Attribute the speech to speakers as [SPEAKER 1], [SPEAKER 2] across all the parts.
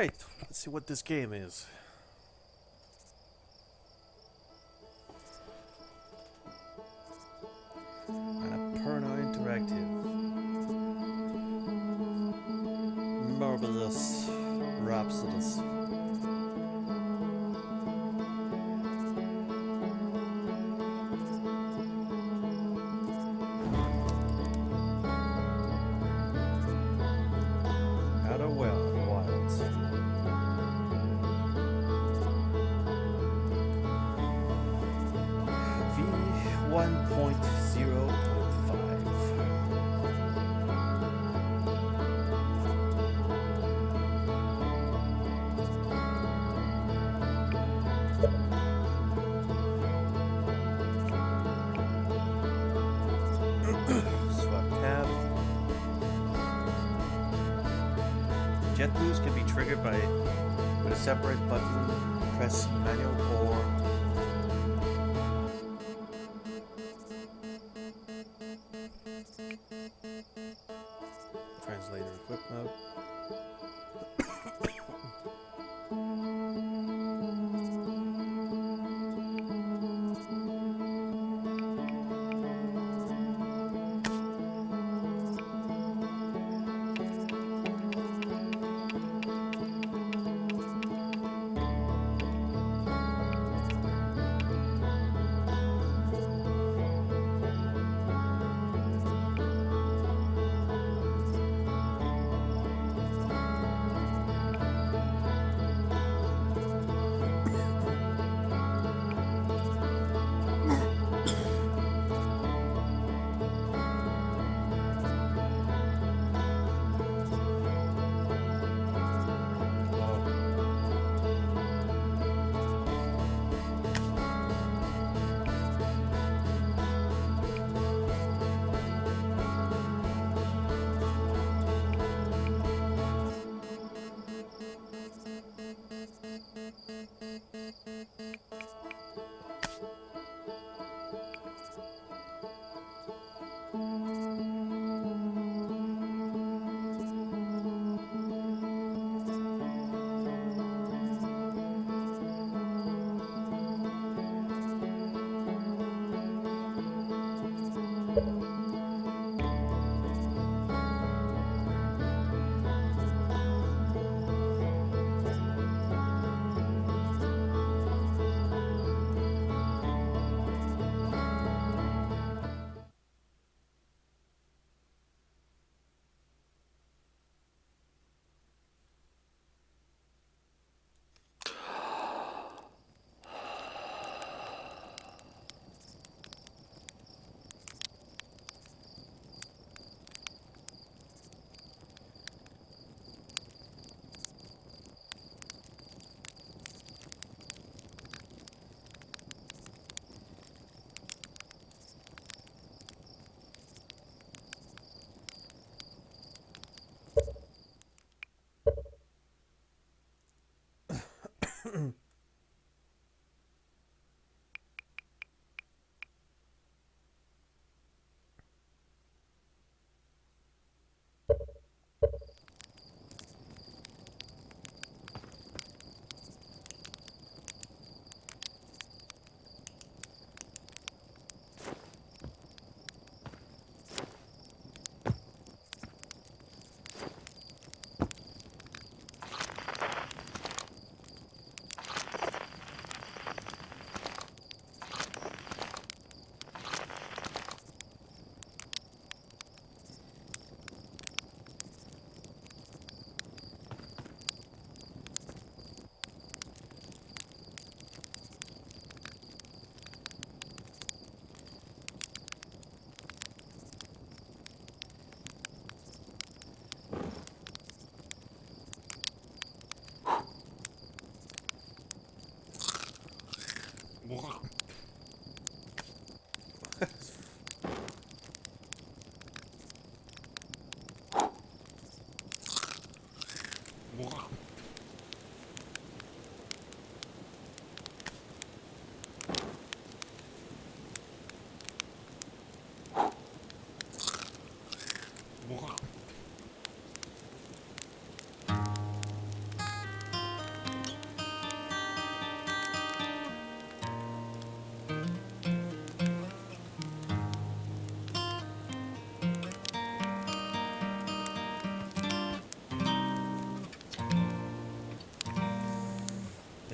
[SPEAKER 1] Alright, let's see what this game is. Annapurna Interactive. Marvelous Rhapsodus. Outer Wilds. Swap tab. Jet boost can be triggered by with a separate button. Press manual or translator equip mode.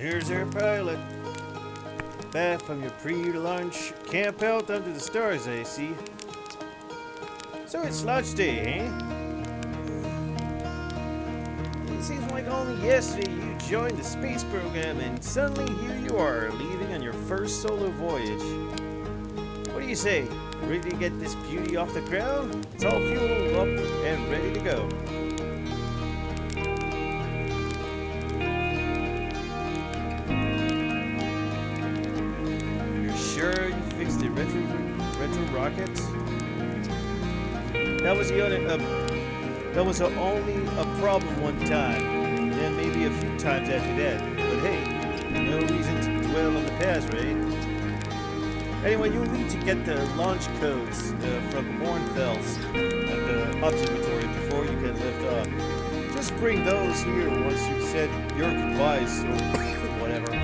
[SPEAKER 1] Here's our pilot. Back from your pre-launch camp out under the stars, I see. So it's launch day, eh? It seems like only yesterday you joined the space program and suddenly here you are, leaving on your first solo voyage. What do you say? Ready to get this beauty off the ground? It's all fueled up and ready to go. You're sure you fixed the retro rockets? That was only a problem one time, and maybe a few times after that. But hey, no reason to dwell on the past, right? Anyway, you need to get the launch codes from Hornfels at the observatory before you can lift off. Just bring those here once you've said your goodbyes or whatever.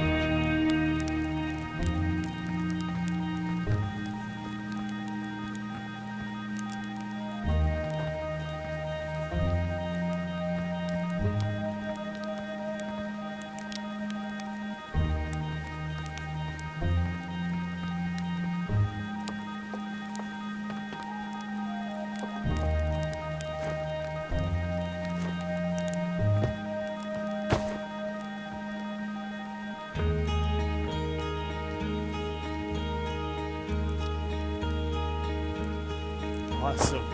[SPEAKER 1] Awesome.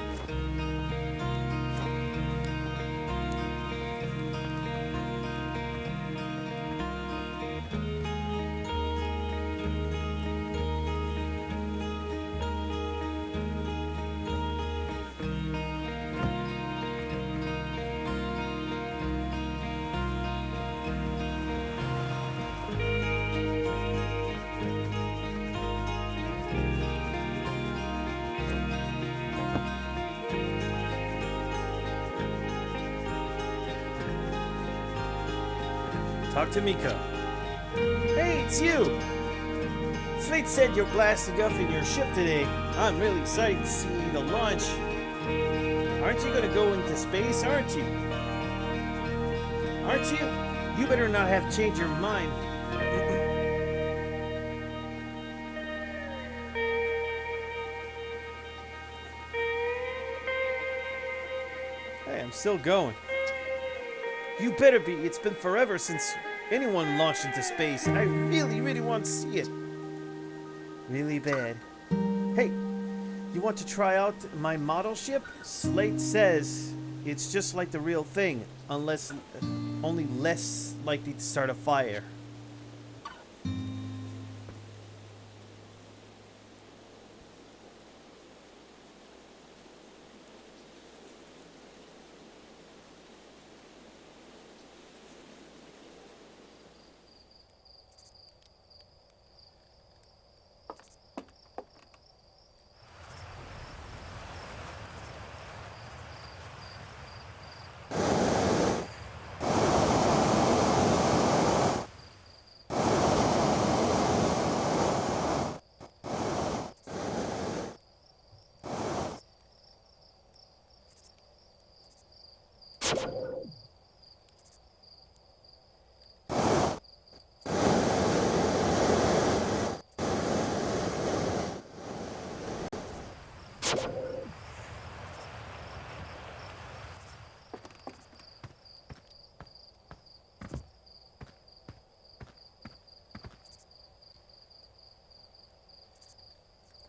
[SPEAKER 1] Talk to Mika. Hey, it's you! Slate said you're blasting off in your ship today. I'm really excited to see the launch. Aren't you gonna go into space, aren't you? Aren't you? You better not have changed your mind. Hey, I'm still going. You better be. It's been forever since anyone launched into space. I really, really want to see it. Really bad. Hey, you want to try out my model ship? Slate says it's just like the real thing, unless only less likely to start a fire.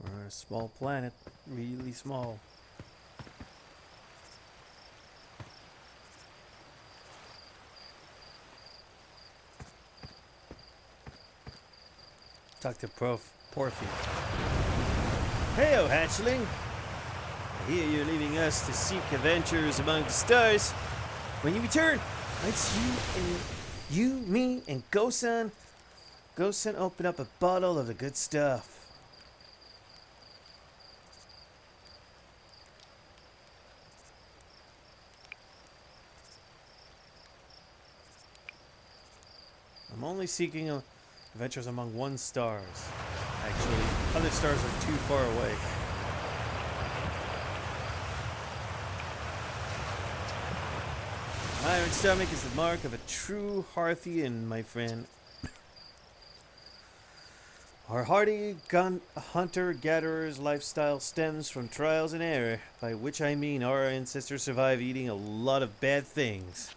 [SPEAKER 1] We're on a small planet, really small. Talk to Porphy. Hey-o, hatchling! I hear you're leaving us to seek adventures among the stars. When you return, let's me and Go-san open up a bottle of the good stuff. I'm only seeking adventures among one stars. Actually, other stars are too far away. Iron stomach is the mark of a true Hearthian, my friend. Our hardy gun hunter-gatherer's lifestyle stems from trials and error, by which I mean our ancestors survived eating a lot of bad things.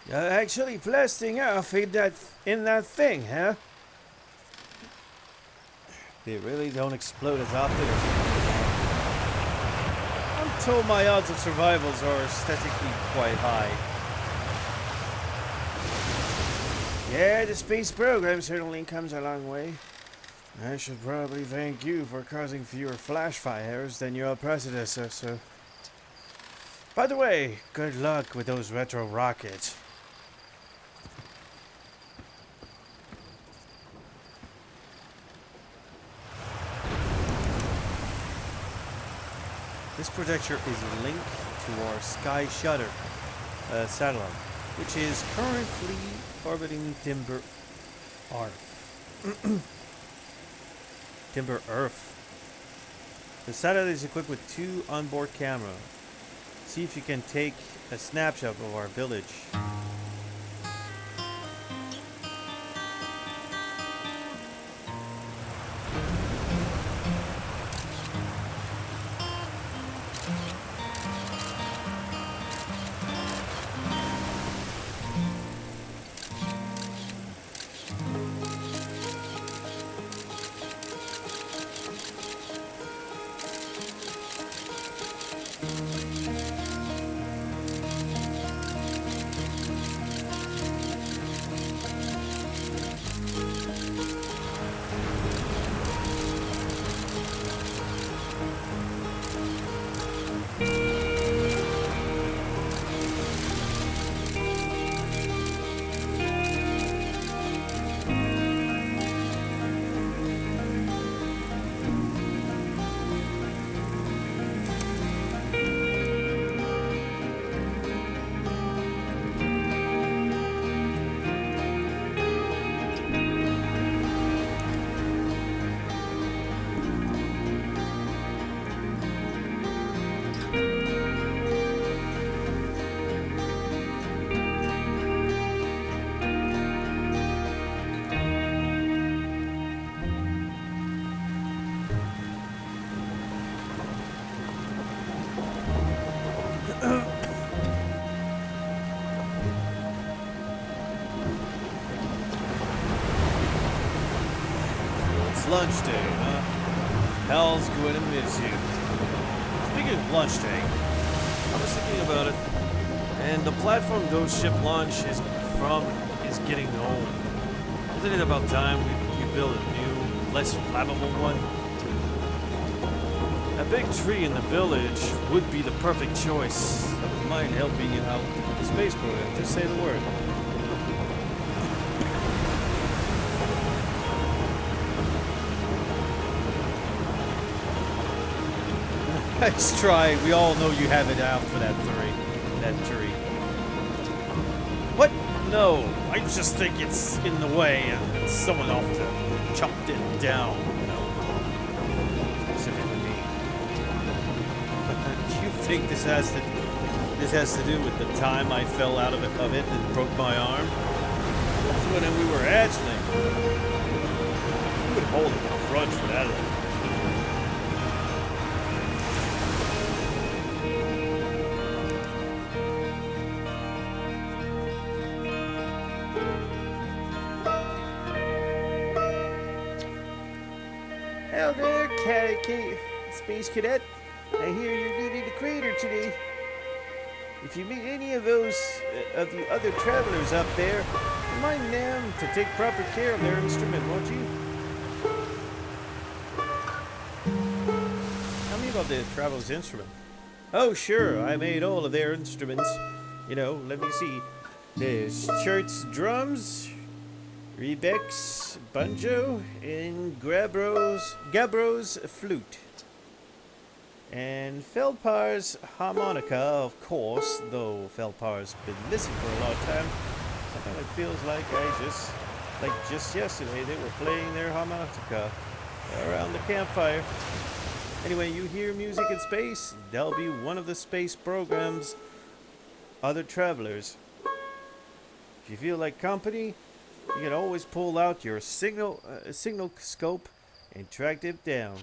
[SPEAKER 1] You're actually blasting off in that thing, huh? They really don't explode as often as I'm told my odds of survivals are statistically quite high. Yeah, the space program certainly comes a long way. I should probably thank you for causing fewer flash fires than your predecessor. By the way, good luck with those retro rockets. This projector is linked to our Sky Shutter satellite, which is currently orbiting Timber Earth. The satellite is equipped with 2 onboard cameras. See if you can take a snapshot of our village. Lunch day, huh? Hell's going to miss you. Speaking of lunch day, I was thinking about it, and the platform those ship launch is getting old. Isn't it about time we build a new, less flammable one? A big tree in the village would be the perfect choice. That would mind helping you out with the space program. Just say the word. Nice try. We all know you have it out for that tree. What? No. I just think it's in the way and someone ought to chop it down. You know, specifically me. Do you think this has to do with the time I fell out of it and broke my arm? When we were hatchling. You would hold a grudge for that. Hello there, Space Cadet. I hear you're leaving the crater today. If you meet any of those of the other travelers up there, remind them to take proper care of their instrument, won't you? Tell me about the traveler's instrument. Oh, sure. I made all of their instruments. You know, let me see. There's Chert's drums, Rebec's banjo, and Gabbro's flute. And Feldpar's harmonica, of course, though Feldpar's been missing for a long time. Sometimes it feels like just yesterday, they were playing their harmonica around the campfire. Anyway, you hear music in space, that'll be one of the space program's other travelers. If you feel like company, you can always pull out your signal scope and track them down.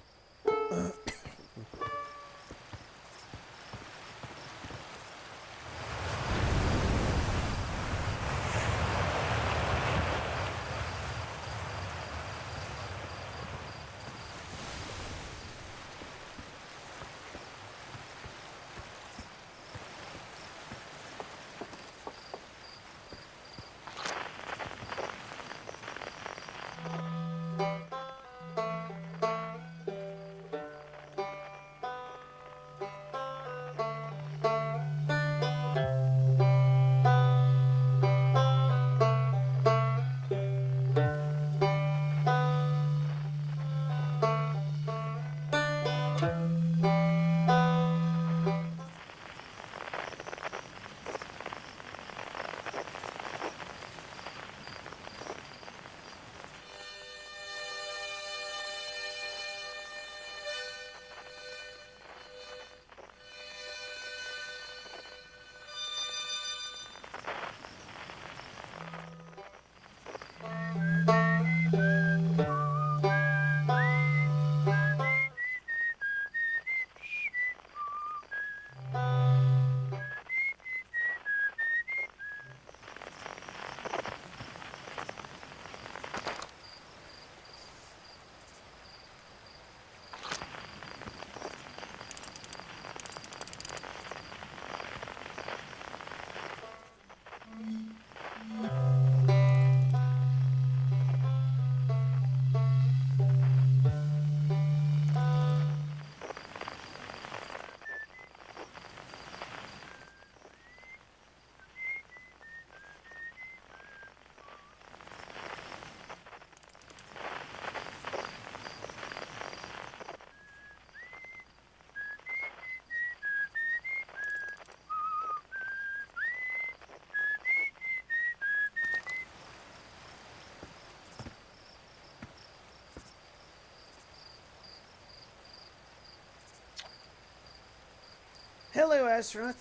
[SPEAKER 1] Hello, astronaut.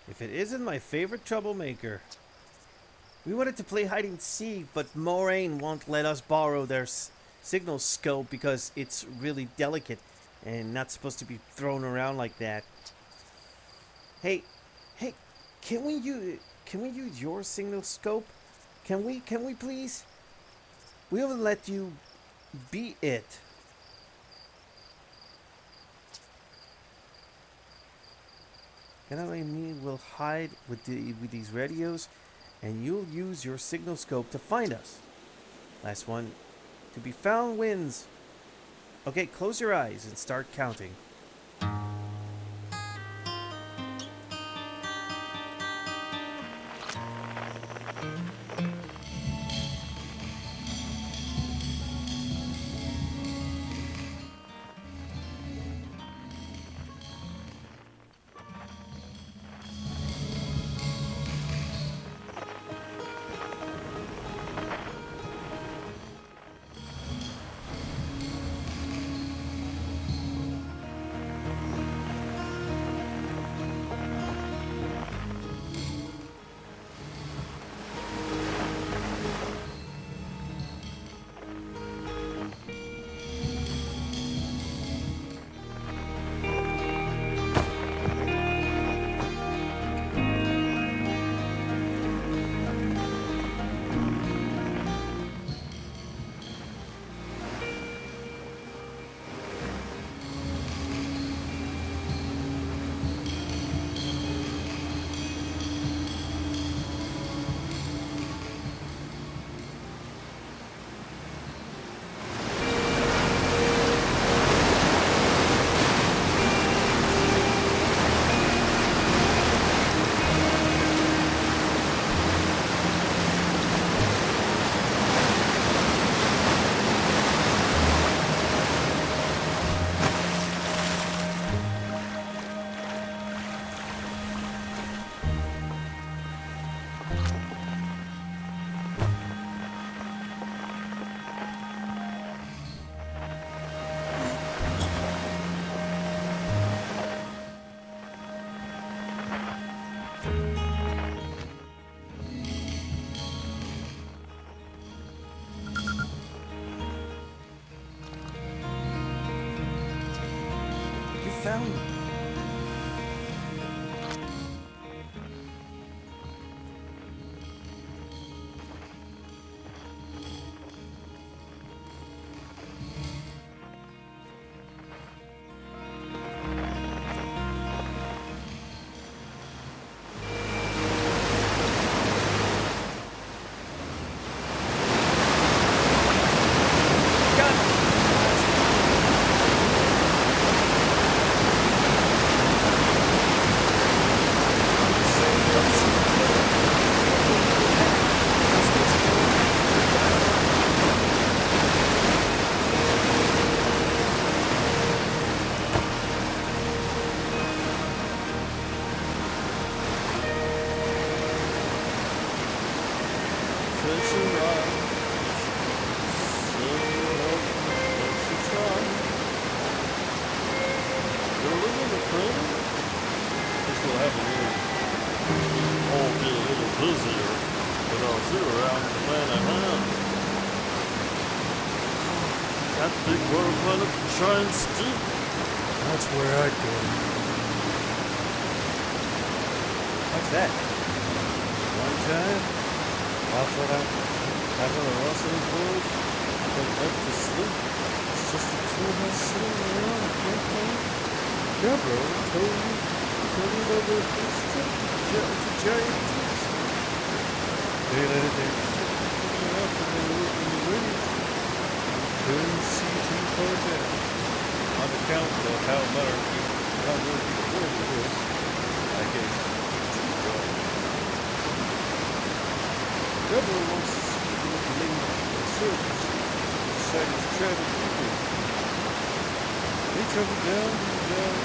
[SPEAKER 1] If it isn't my favorite troublemaker. We wanted to play hide and seek, but Moraine won't let us borrow their signal scope because it's really delicate and not supposed to be thrown around like that. Hey, hey, can we use your signal scope? Can we please? We will let you be it. Can I mean we'll hide with these radios, and you'll use your signal scope to find us. Last one to be found wins. Okay, close your eyes and start counting. found them.
[SPEAKER 2] That big water planet shines deep. That's where I'd go.
[SPEAKER 1] What's that? One time, off on a rustling board, but left to sleep. It's just the two of us sitting around a campfire. Gabriel told me about their first trip to giant deeps. They let it there. Picking up and they were in the woods. Couldn't see too far down. On account of how murky the water was, I guess. Gabriel wants to see the lady in service. Decided to travel deeper. They traveled down and down.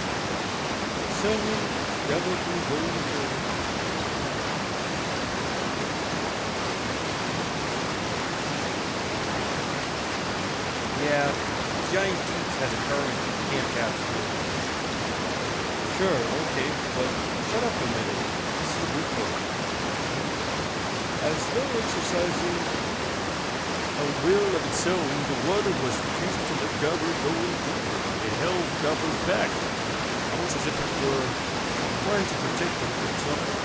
[SPEAKER 1] Suddenly, Gabriel can go to the river. Yeah, Giant Deeps has a current camp capsule. Sure, okay, but shut up a minute. This is a good book. As though exercising a will of its own, the water was refusing to let Gabriel go any deeper. It held Gabriel's back, almost as if it were trying to protect him from something.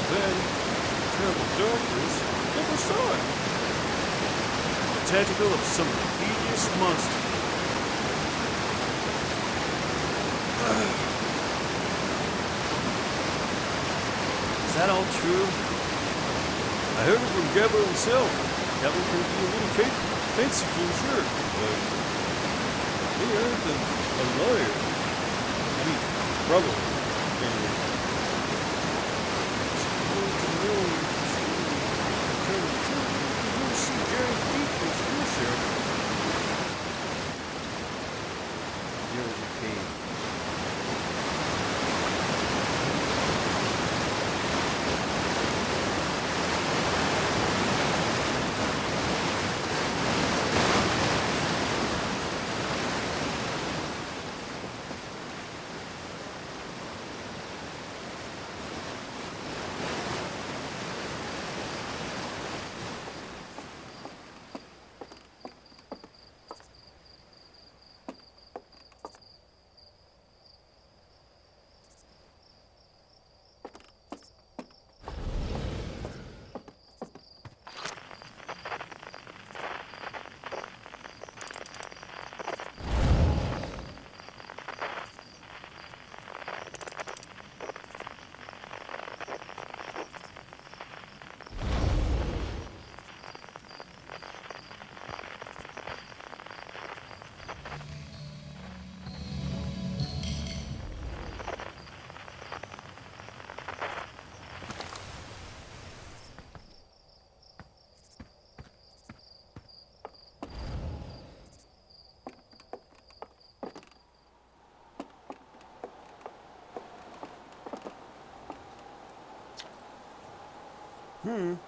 [SPEAKER 1] Then, terrible darkness, never saw it. The tentacle of some hideous monster. Is that all true? I heard it from Gabriel himself. Gabriel can be a little fanciful, sure, but he heard than a lawyer. I mean, probably. Anyway. It's going to know tell the truth. You'll see Giant Deep is here, Sheriff. Here is a cave.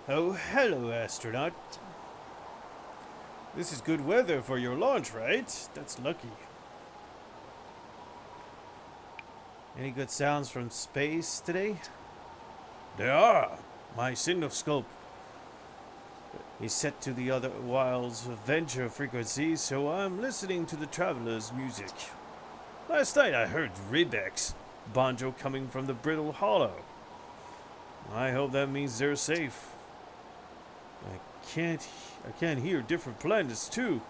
[SPEAKER 1] Oh, hello, astronaut. This is good weather for your launch, right? That's lucky. Any good sounds from space today? There are. My signal scope is set to the other wilds of venture frequency, so I'm listening to the traveler's music. Last night I heard Rebec's banjo coming from the Brittle Hollow. I hope that means they're safe. I can't I can't hear different planets too.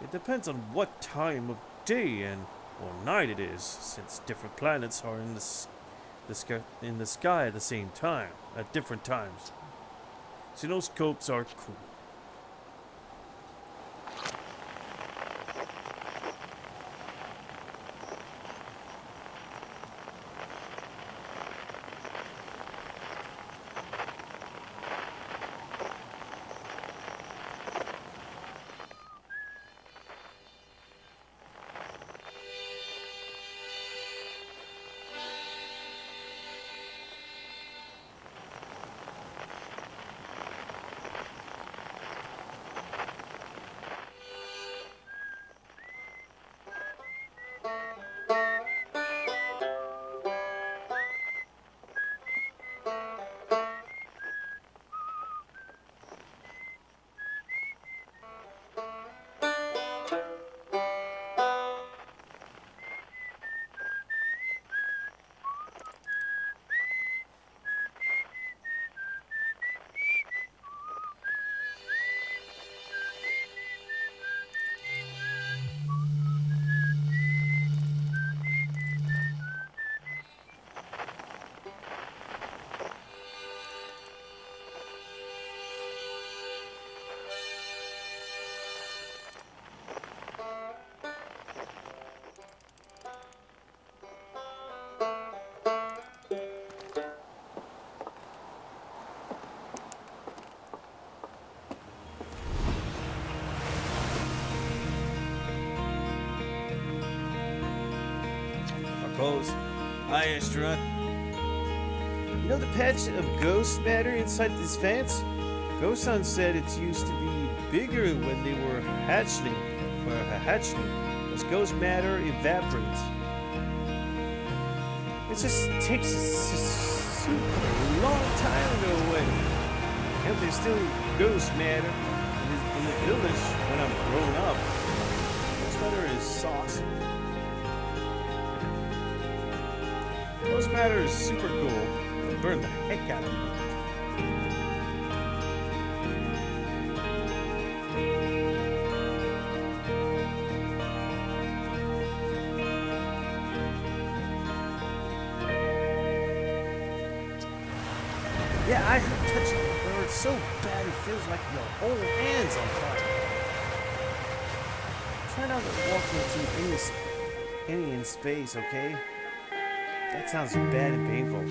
[SPEAKER 1] It depends on what time of day and or night it is, since different planets are in the sky at the same time, at different times. Cinoscopes are cool. Marcos. Hi, astronaut. You know the patch of ghost matter inside these fans? Ghost-san said it used to be bigger when they were hatchling, as ghost matter evaporates. It just takes a super long time to go away. And there's still ghost matter in the village when I'm grown up. Ghost matter is sauce. Ghost matter is super cool. It'll burn the heck out of me. Yeah, I heard touching the bird so bad it feels like your whole hand's on fire. Try not to walk into any in space, okay? That sounds bad and painful.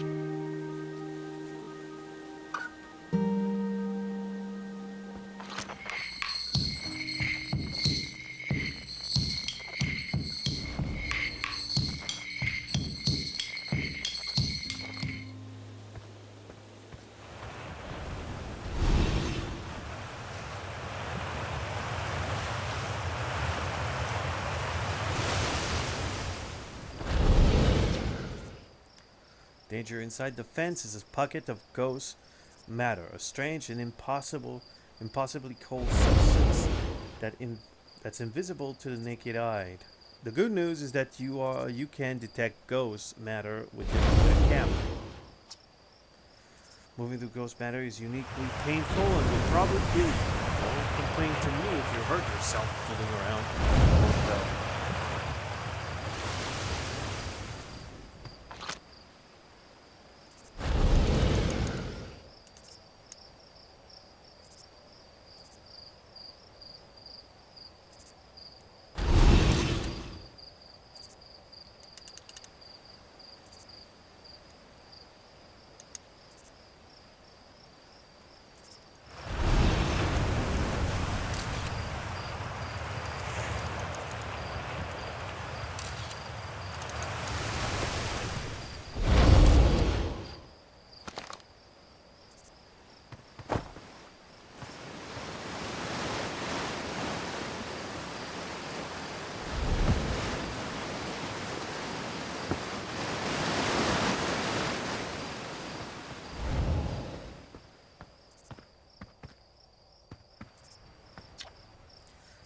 [SPEAKER 1] Danger inside the fence is a pocket of ghost matter, a strange and impossibly cold substance that's invisible to the naked eye. The good news is that you can detect ghost matter with a camera. Moving through ghost matter is uniquely painful and will probably kill you. Don't complain to me if you hurt yourself fooling around.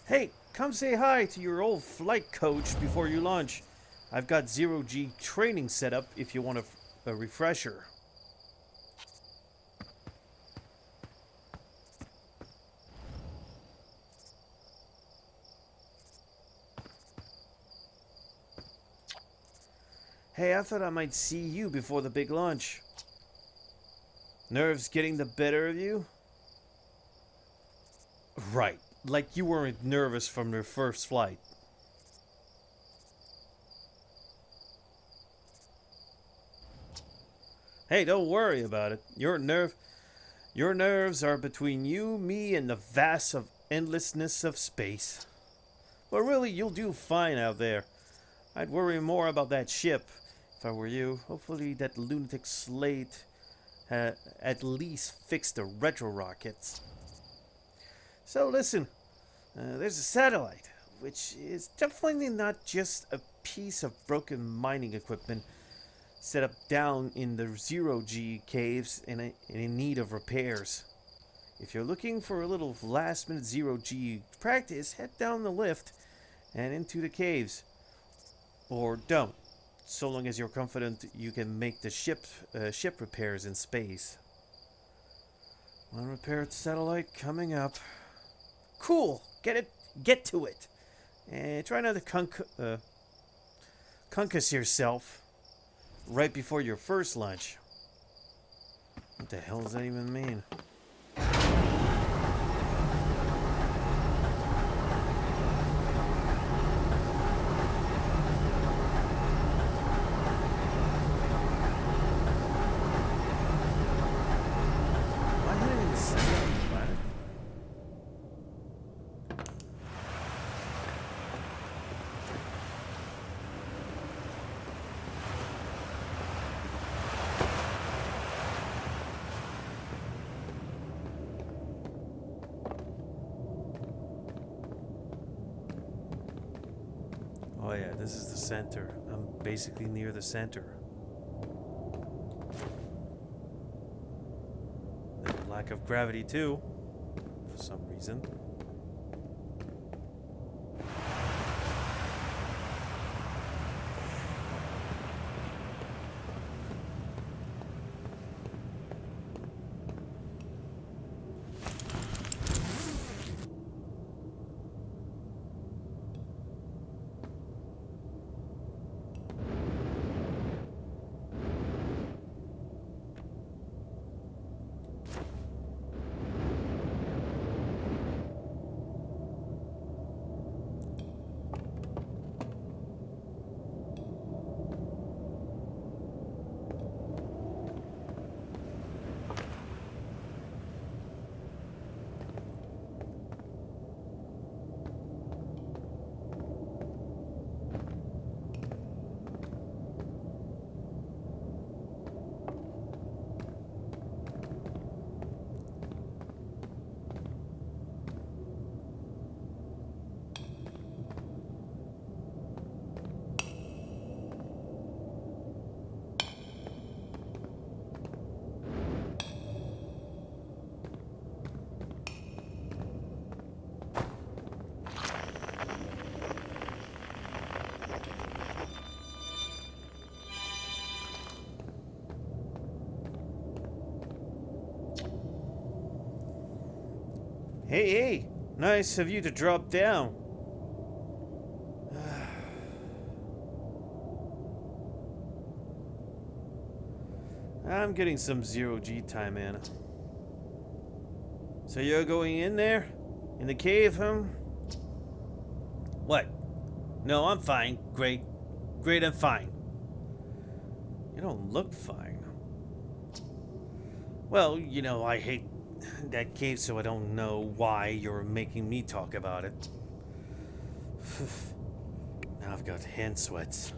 [SPEAKER 1] Hey, come say hi to your old flight coach before you launch. I've got zero-G training set up if you want a refresher. Hey, I thought I might see you before the big launch. Nerves getting the better of you? Right, like you weren't nervous from your first flight. Hey, don't worry about it. Your nerves are between you, me, and the vast of endlessness of space. But really, you'll do fine out there. I'd worry more about that ship if I were you. Hopefully, that lunatic Slate at least fixed the retro rockets. So listen, there's a satellite, which is definitely not just a piece of broken mining equipment set up down in the zero-G caves and in need of repairs. If you're looking for a little last-minute zero-G practice, head down the lift and into the caves. Or don't, so long as you're confident you can make the ship repairs in space. One repaired satellite coming up. Cool. Get to it. And try not to concuss yourself right before your first lunch. What the hell does that even mean? Am I hitting the center of the planet? Oh yeah, this is the center. I'm basically near the center. There's a lack of gravity too, for some reason. Hey, nice of you to drop down. I'm getting some zero-G time, Anna. So you're going in there? In the cave, huh? What? No, I'm fine. Great. Great, I'm fine. You don't look fine. Well, you know, I hate that cave, so I don't know why you're making me talk about it. Now I've got hand sweats.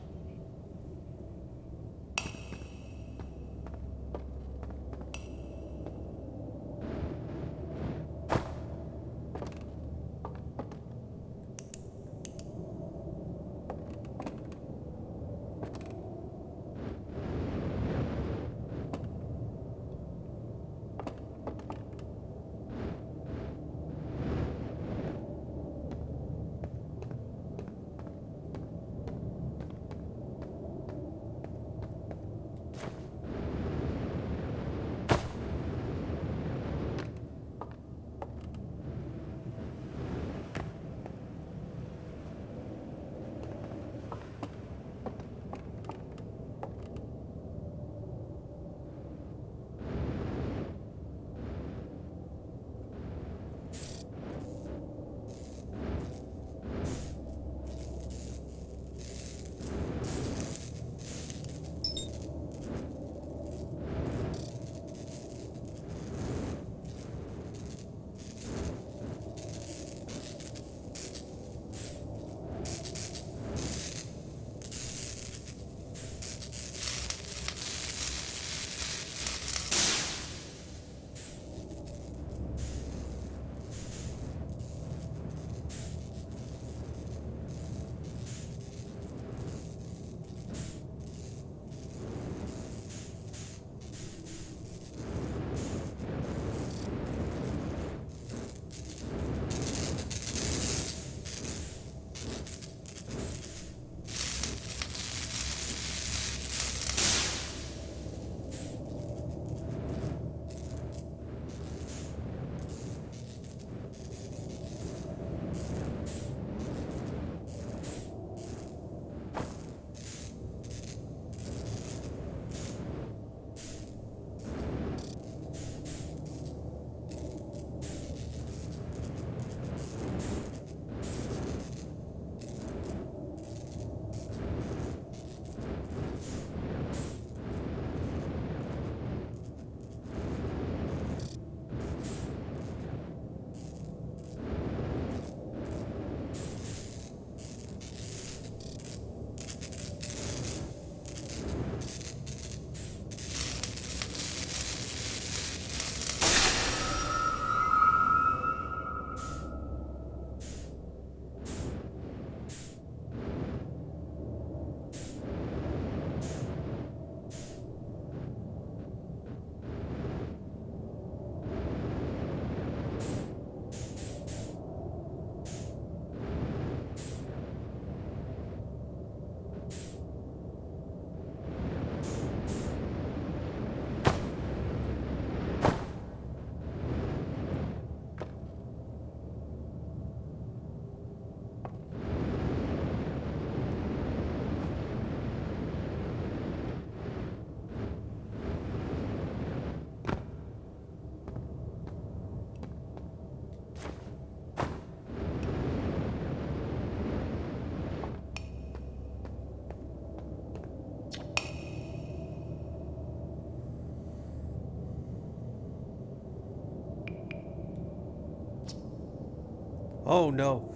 [SPEAKER 1] Oh no.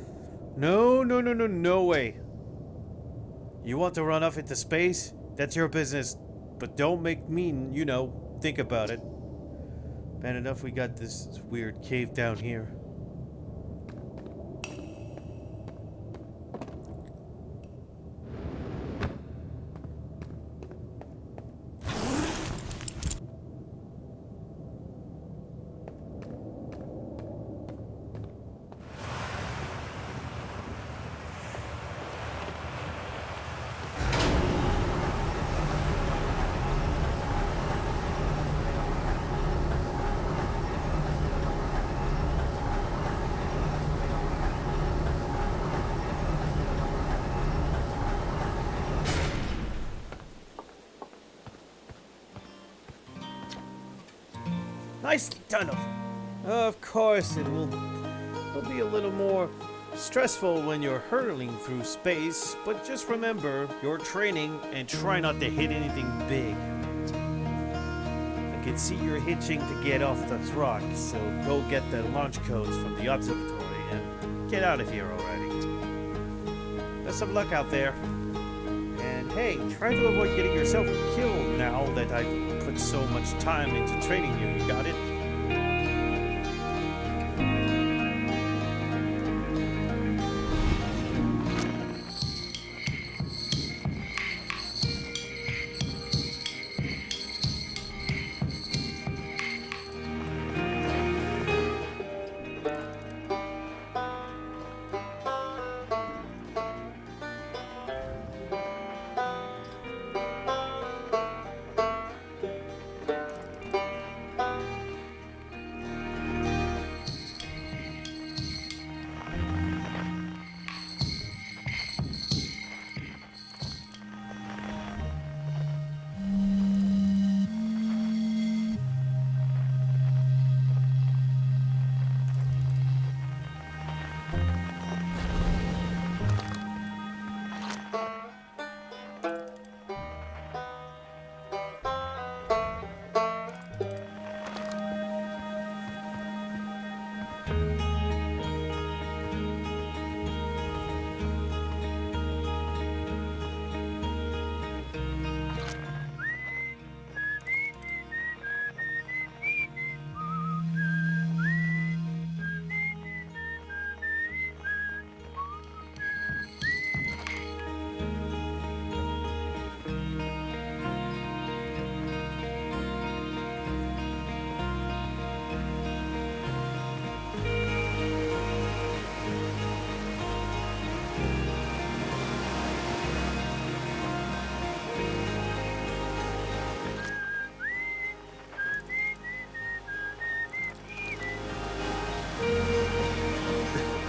[SPEAKER 1] No, no, no, no, no way. You want to run off into space? That's your business. But don't make me, think about it. Bad enough we got this weird cave down here. Nicely done of. Of course, it'll be a little more stressful when you're hurtling through space, but just remember your training and try not to hit anything big. I can see you're hitching to get off this rock, so go get the launch codes from the observatory and get out of here already. Best of luck out there. And hey, try to avoid getting yourself killed now that I've put so much time into training you. You got it?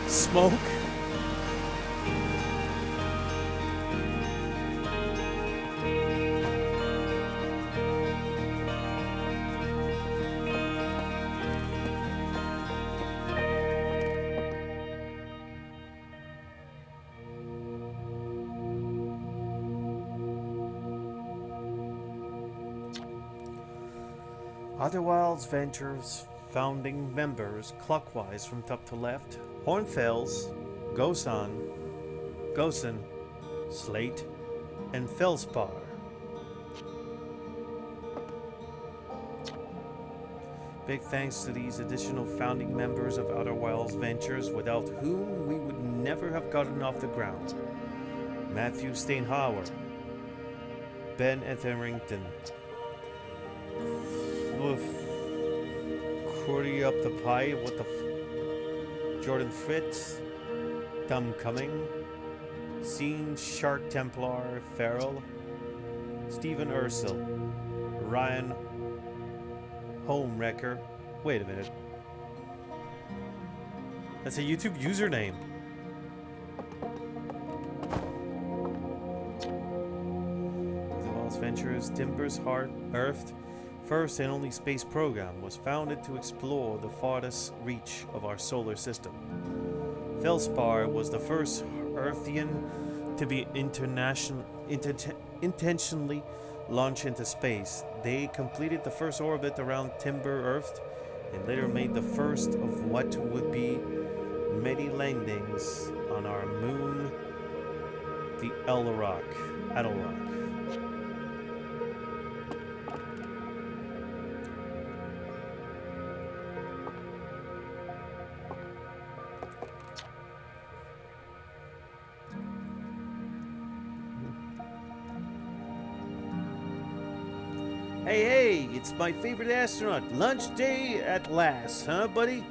[SPEAKER 1] Smoke? Other Wilds Ventures founding members clockwise from top to left: Hornfels, Gosen, Slate, and Felspar. Big thanks to these additional founding members of Outer Wilds Ventures, without whom we would never have gotten off the ground. Matthew Steinhauer, Ben Etherington, Cordy up the pie, Jordan Fritz, Dumb Cumming, Scene Shark Templar Farrell, Stephen Ursel, Ryan Homewrecker. Wait a minute. That's a YouTube username. The Lost Ventures Timbers Heart Earth first and only space program was founded to explore the farthest reach of our solar system. Felspar was the first Earthian to be intentionally launched into space. They completed the first orbit around Timber Earth and later made the first of what would be many landings on our moon, the Elrock. Adelrock. Hey, it's my favorite astronaut. Lunch day at last, huh, buddy?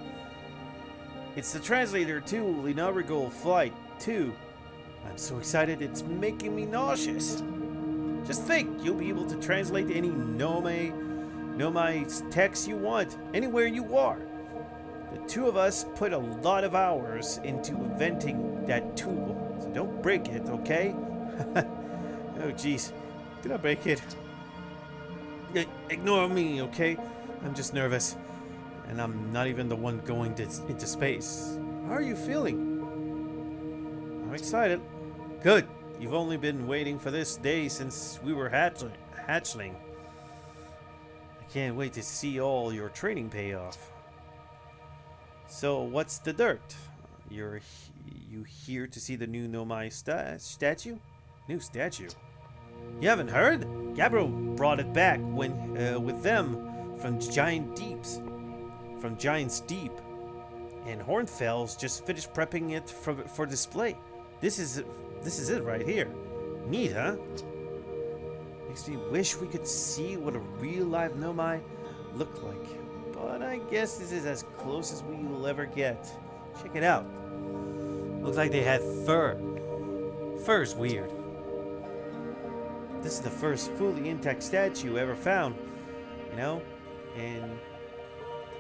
[SPEAKER 1] It's the translator to inaugural flight 2. I'm so excited it's making me nauseous. Just think, you'll be able to translate any Nomai text you want, anywhere you are. The two of us put a lot of hours into inventing that tool, so don't break it, okay? Oh, jeez. Did I break it? Ignore me, okay? I'm just nervous. And I'm not even the one going into space. How are you feeling? I'm excited. Good. You've only been waiting for this day since we were hatchling. I can't wait to see all your training pay off. So, what's the dirt? You here to see the new Nomai statue? New statue? You haven't heard? Gabriel brought it back with them from Giant's Deep. And Hornfell's just finished prepping it for display. This is it right here. Neat, huh? Makes me wish we could see what a real live Nomai looked like. But I guess this is as close as we will ever get. Check it out. Looks like they had fur. Fur's weird. This is the first fully intact statue ever found, you know? And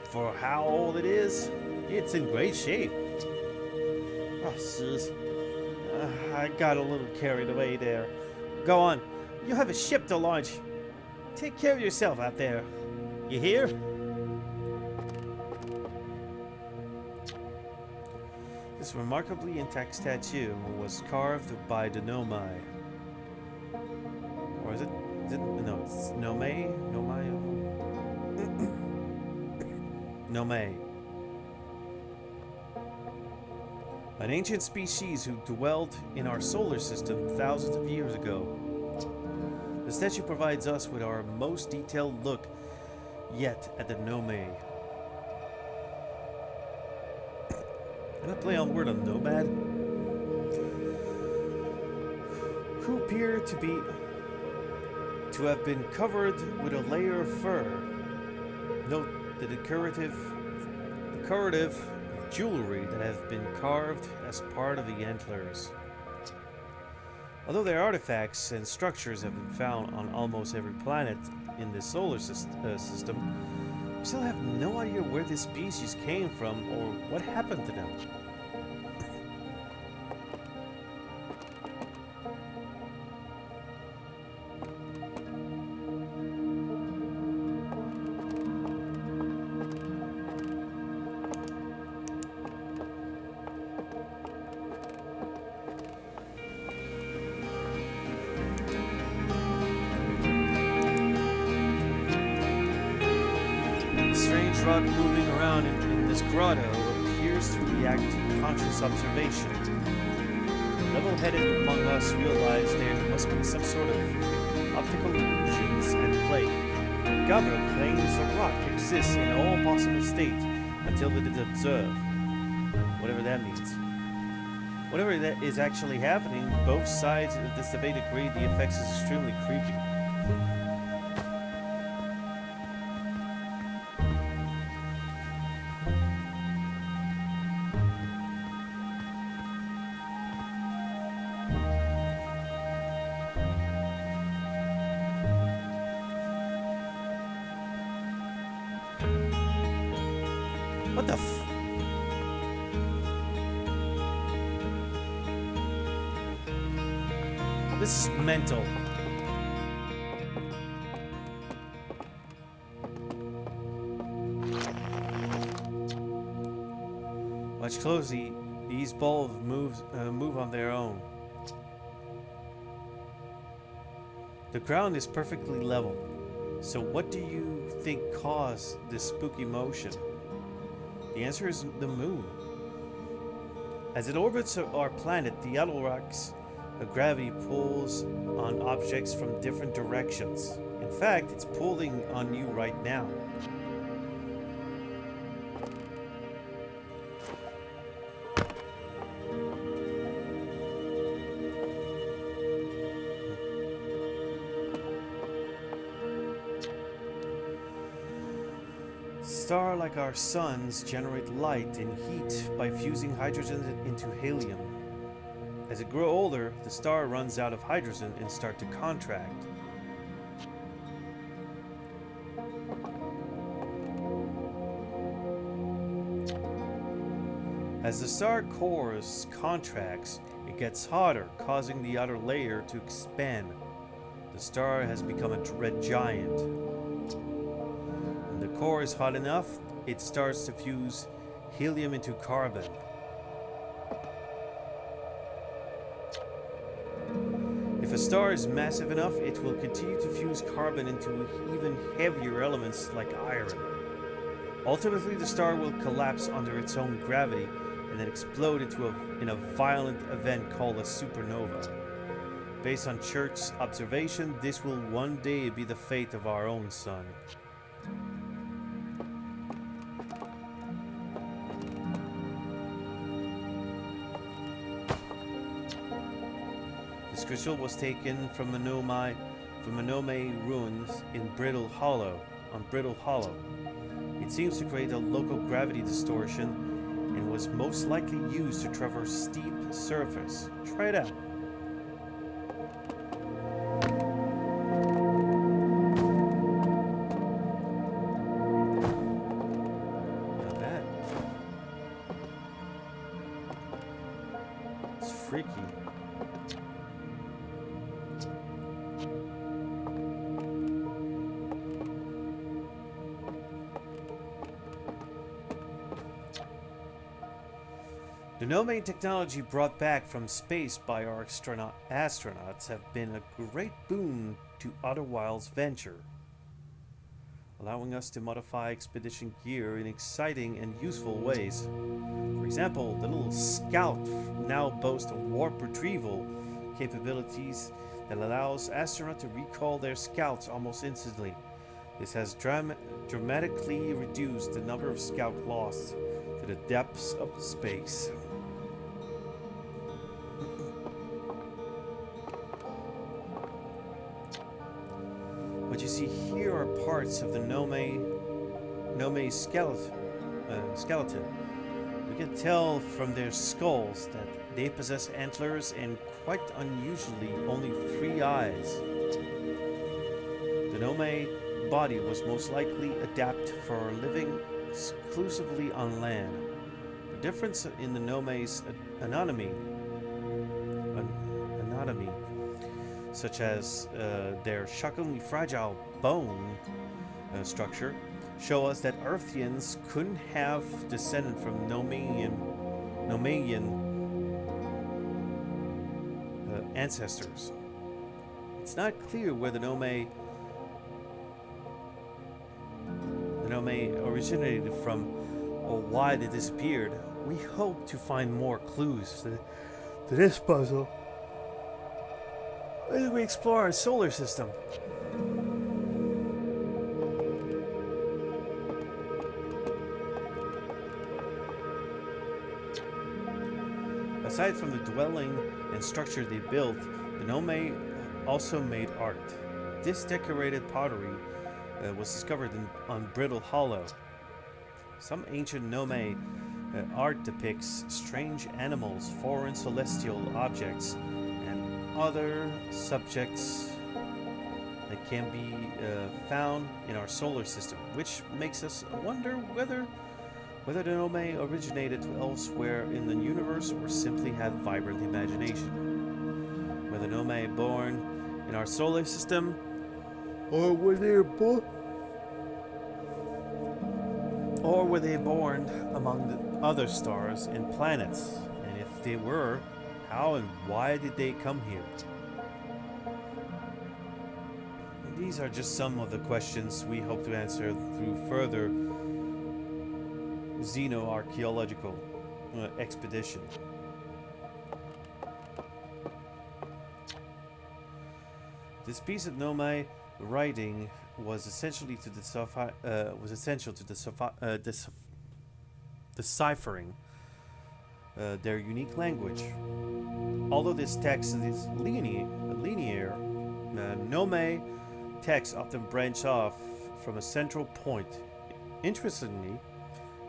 [SPEAKER 1] for how old it is, it's in great shape. Oh, sis. I got a little carried away there. Go on. You have a ship to launch. Take care of yourself out there. You hear? This remarkably intact statue was carved by the Nomai. Or is it? No, it's Nomai? Nomai. An ancient species who dwelled in our solar system thousands of years ago. The statue provides us with our most detailed look yet at the Nomai. Can I play on word on nomad? Who appear to have been covered with a layer of fur. Note the decorative jewelry that have been carved as part of the antlers. Although their artifacts and structures have been found on almost every planet in the solar system, we still have no idea where this species came from or what happened to them. Rock moving around in this grotto appears to react to conscious observation. The level-headed among us realize there must be some sort of optical illusions at play. Gabriel claims the rock exists in all possible states until it is observed. Whatever that means. Whatever that is actually happening, both sides of this debate agree the effects is extremely creepy. What the f... This is mental. Watch closely. These balls move on their own. The ground is perfectly level. So what do you think caused this spooky motion? The answer is the moon. As it orbits our planet, the outer rock's gravity pulls on objects from different directions. In fact, it's pulling on you right now. Stars like our suns generate light and heat by fusing hydrogen into helium. As it grows older, the star runs out of hydrogen and starts to contract. As the star core contracts, it gets hotter, causing the outer layer to expand. The star has become a red giant. When the core is hot enough, it starts to fuse helium into carbon. If a star is massive enough, it will continue to fuse carbon into even heavier elements like iron. Ultimately, the star will collapse under its own gravity and then explode in a violent event called a supernova. Based on Church's observation, this will one day be the fate of our own sun. This crystal was taken from the Nome ruins in Brittle Hollow. It seems to create a local gravity distortion and was most likely used to traverse steep surface. Try it out. Not bad. It's freaky. The Nome technology brought back from space by our astronauts have been a great boon to Outer Wilds' venture, allowing us to modify expedition gear in exciting and useful ways. For example, the little Scout now boasts warp retrieval capabilities that allows astronauts to recall their scouts almost instantly. This has dramatically reduced the number of Scout lost to the depths of space. What you see here are parts of the Nome skeleton. We can tell from their skulls that they possess antlers and, quite unusually, only 3 eyes. The Nome body was most likely adapted for living exclusively on land. The difference in the Nome's anatomy, such as their shockingly fragile bone structure, show us that Earthians couldn't have descended from Nomadian ancestors. It's not clear where the Nome originated from or why they disappeared. We hope to find more clues to this puzzle as we explore our solar system. Aside from the dwelling and structure they built, the Nome also made art. This decorated pottery was discovered on Brittle Hollow. Some ancient Nome art depicts strange animals, foreign celestial objects, and other subjects that can be found in our solar system, which makes us wonder whether the Nome originated elsewhere in the universe or simply had vibrant imagination. Were the Nome born in our solar system, or were they born among the other stars and planets? And if they were, how and why did they come here? And these are just some of the questions we hope to answer through further xenoarchaeological expedition. This piece of Nomai writing was essentially to essential to deciphering their unique language. Although this text is linear, Nomai texts often branch off from a central point. Interestingly,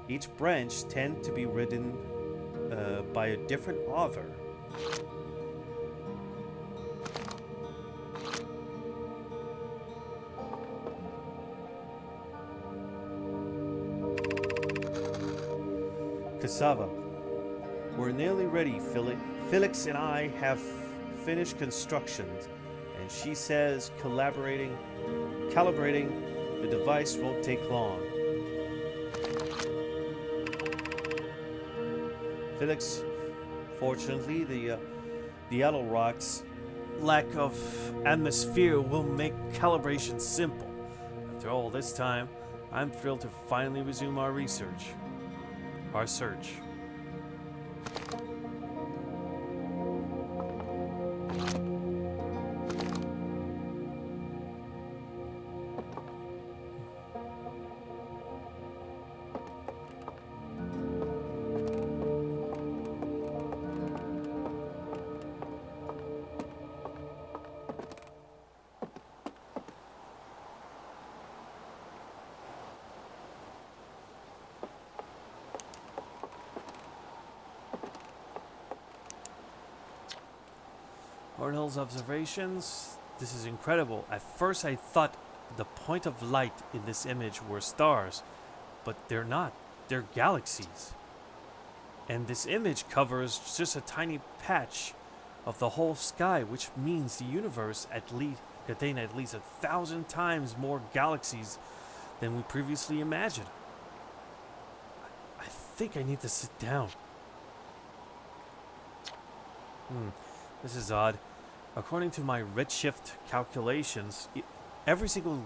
[SPEAKER 1] each branch tends to be written by a different author. Cassava. We're nearly ready, Felix and I have finished constructions, and she says calibrating the device won't take long. Felix, fortunately, the Yellow Rock's lack of atmosphere will make calibration simple. After all this time, I'm thrilled to finally resume our search. Hornell's observations. This is incredible. At first I thought the point of light in this image were stars, but they're not. They're galaxies. And this image covers just a tiny patch of the whole sky, which means the universe contains at least 1,000 times more galaxies than we previously imagined. I think I need to sit down. This is odd. According to my redshift calculations, every single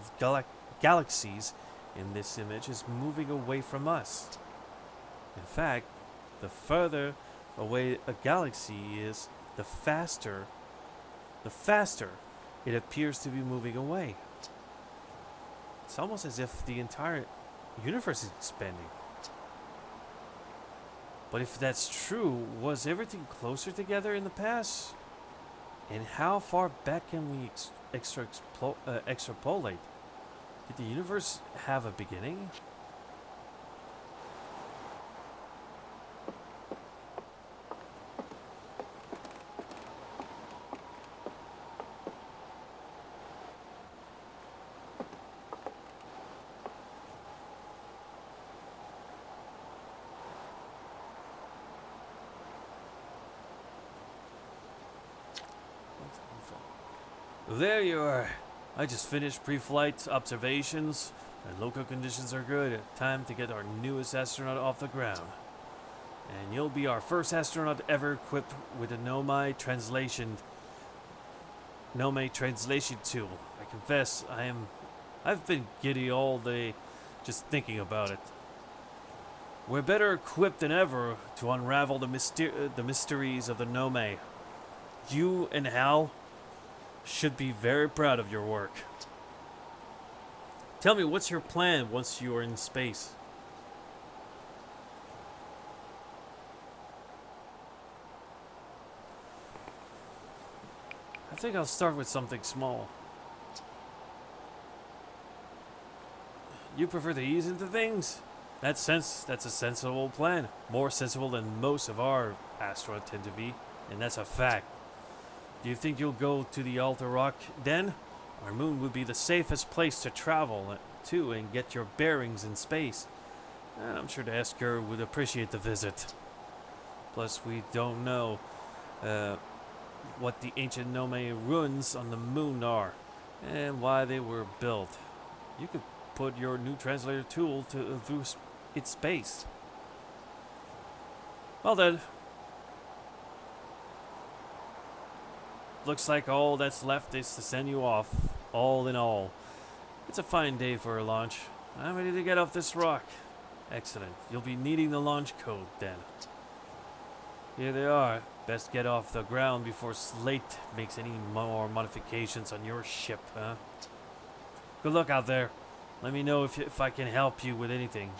[SPEAKER 1] galaxies in this image is moving away from us. In fact, the further away a galaxy is, the faster it appears to be moving away. It's almost as if the entire universe is expanding. But if that's true, was everything closer together in the past? And how far back can we extrapolate? Did the universe have a beginning? There you are. I just finished pre-flight observations, and local conditions are good. Time to get our newest astronaut off the ground. And you'll be our first astronaut ever equipped with a Nomai translation tool. I confess, I've been giddy all day just thinking about it. We're better equipped than ever to unravel the mysteries of the Nomai. You and Hal should be very proud of your work. Tell me, what's your plan once you are in space? I think I'll start with something small. You prefer to ease into things? That's a sensible plan. More sensible than most of our asteroids tend to be, and that's a fact. Do you think you'll go to the Alta Rock then? Our moon would be the safest place to travel to and get your bearings in space. And I'm sure the Esker would appreciate the visit. Plus, we don't know what the ancient Nomai ruins on the moon are and why they were built. You could put your new translator tool through its space. Well then. Looks like all that's left is to send you off, all in all. It's a fine day for a launch. I'm ready to get off this rock. Excellent. You'll be needing the launch code then. Here they are. Best get off the ground before Slate makes any more modifications on your ship, huh? Good luck out there. Let me know if I can help you with anything.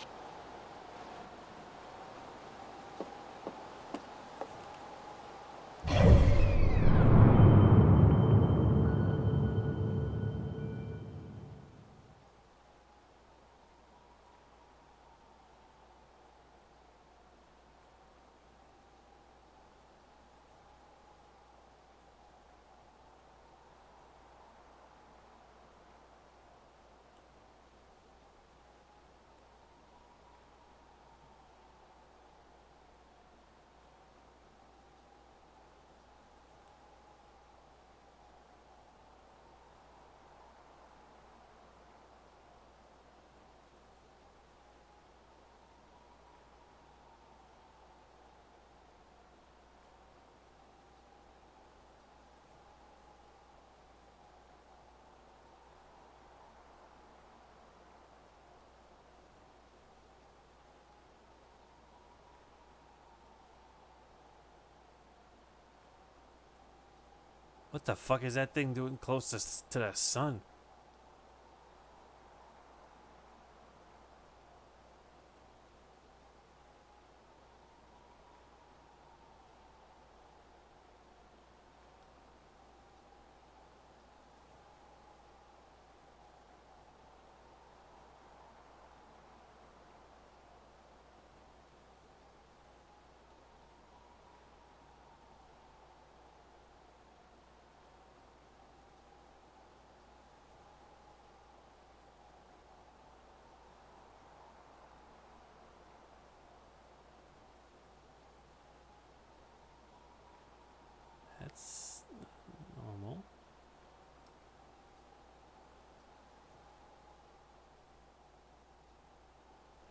[SPEAKER 1] What the fuck is that thing doing close to the sun? That's normal.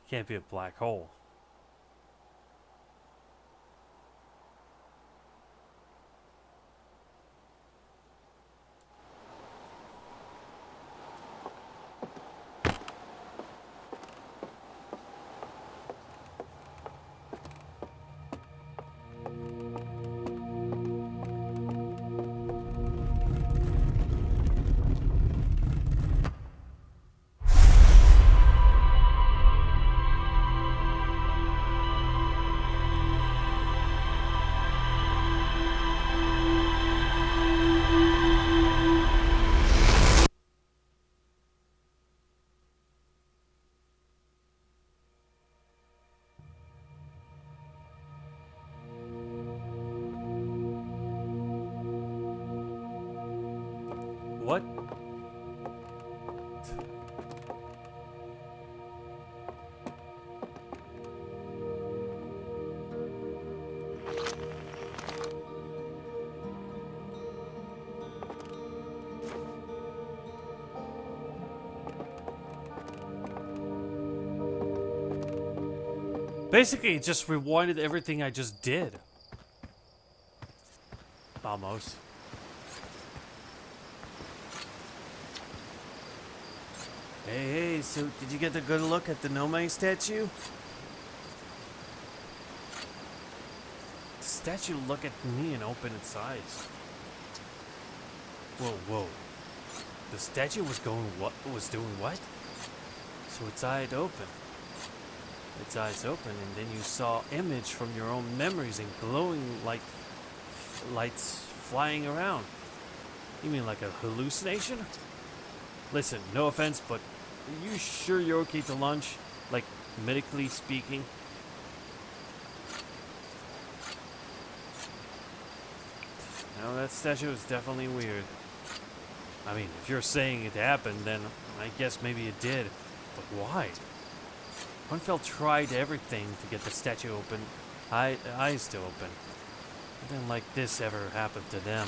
[SPEAKER 1] Can't be a black hole. What? Basically, it just rewinded everything I just did. Almost. Hey, so did you get a good look at the Nomai statue? The statue looked at me and opened its eyes. Whoa. The statue was doing what? So its eyes open. Its eyes open, and then you saw image from your own memories and glowing like lights flying around. You mean like a hallucination? Listen, no offense, but are you sure you're okay to launch? Like, medically speaking? No, that statue is definitely weird. I mean, if you're saying it happened, then I guess maybe it did. But why? Hunfeld tried everything to get the statue open, eyes to open. Nothing like this ever happened to them.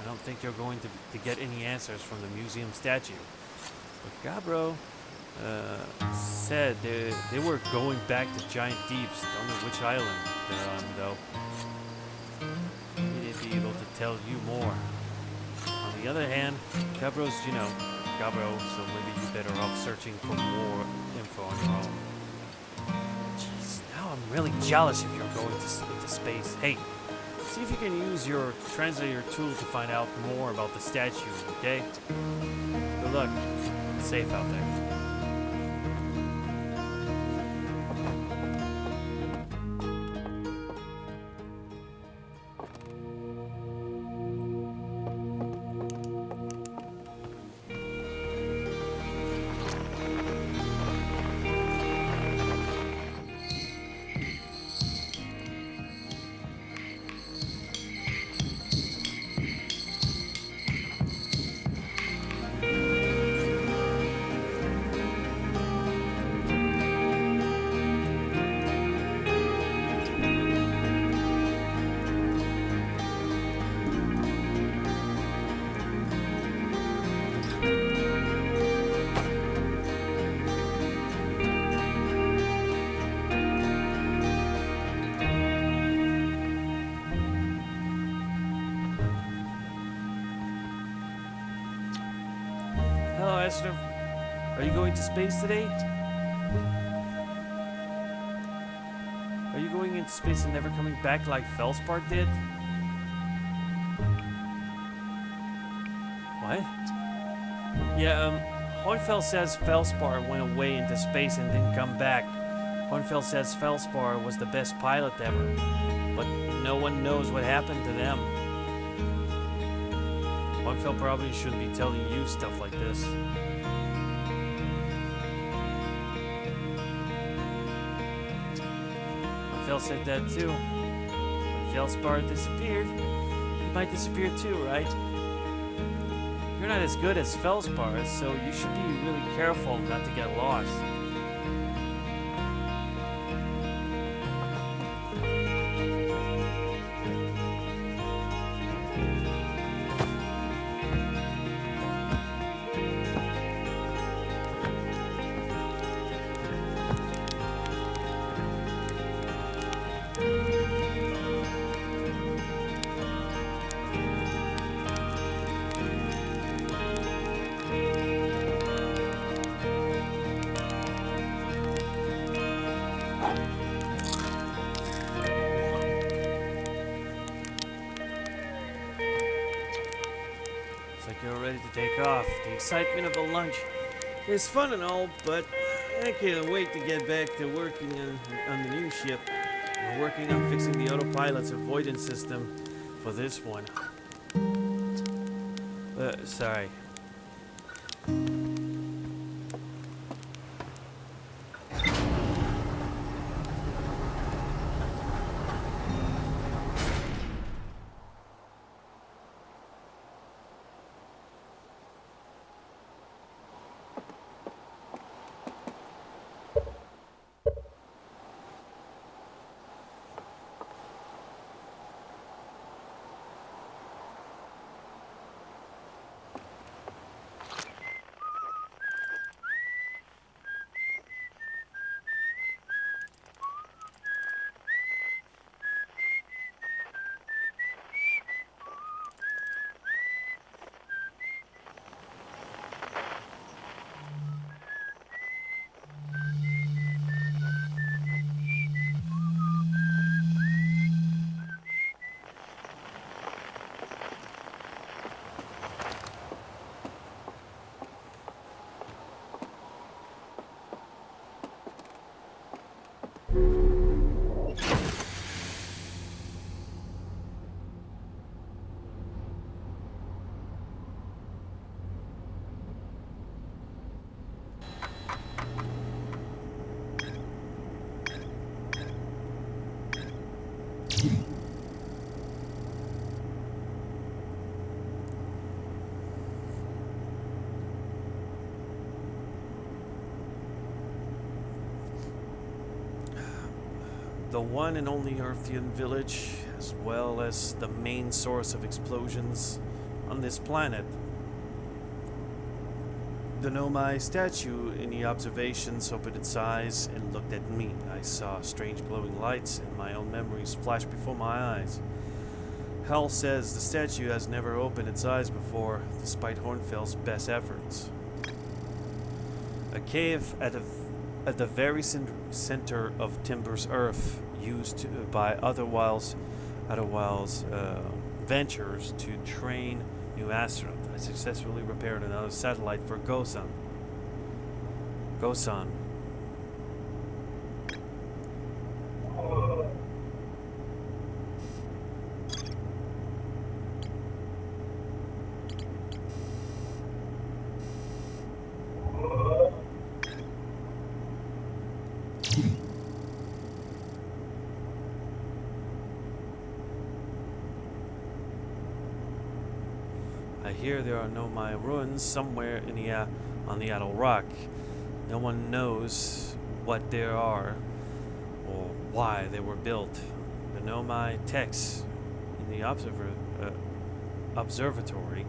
[SPEAKER 1] I don't think you're going to get any answers from the museum statue. But Gabro said they were going back to Giant Deeps. Don't know which island they're on, though. Maybe they'd be able to tell you more. On the other hand, Gabro's, Gabro, so maybe you're better off searching for more info on your own. Jeez, now I'm really jealous if you're going into space. Hey, see if you can use your translator tool to find out more about the statue, okay? Good luck. It's safe out there. Hello, Esther. Are you going to space today? Are you going into space and never coming back like Felspar did? What? Yeah, Hoinfeld says Felspar went away into space and didn't come back. Hoinfeld says Felspar was the best pilot ever, but no one knows what happened to them. Hoinfeld probably shouldn't be telling you stuff like this. Hoinfeld said that too. If Felspar disappeared, you might disappear too, right? You're not as good as Felspar, so you should be really careful not to get lost. You're ready to take off. The excitement of the lunch is fun and all, but I can't wait to get back to working on the new ship. We're working on fixing the autopilot's avoidance system for this one. Sorry. The one and only Earthian village, as well as the main source of explosions on this planet. The Nomai statue in the observations opened its eyes and looked at me. I saw strange glowing lights and my own memories flash before my eyes. Hal says the statue has never opened its eyes before, despite Hornfell's best efforts. A cave at at the very center of Timber's Earth, used by other ventures to train new astronauts. I successfully repaired another satellite for Gosan. Gosan. I hear there are no Maya ruins somewhere in on the Adel Rock. No one knows what there are or why they were built. The Nomai text in the observatory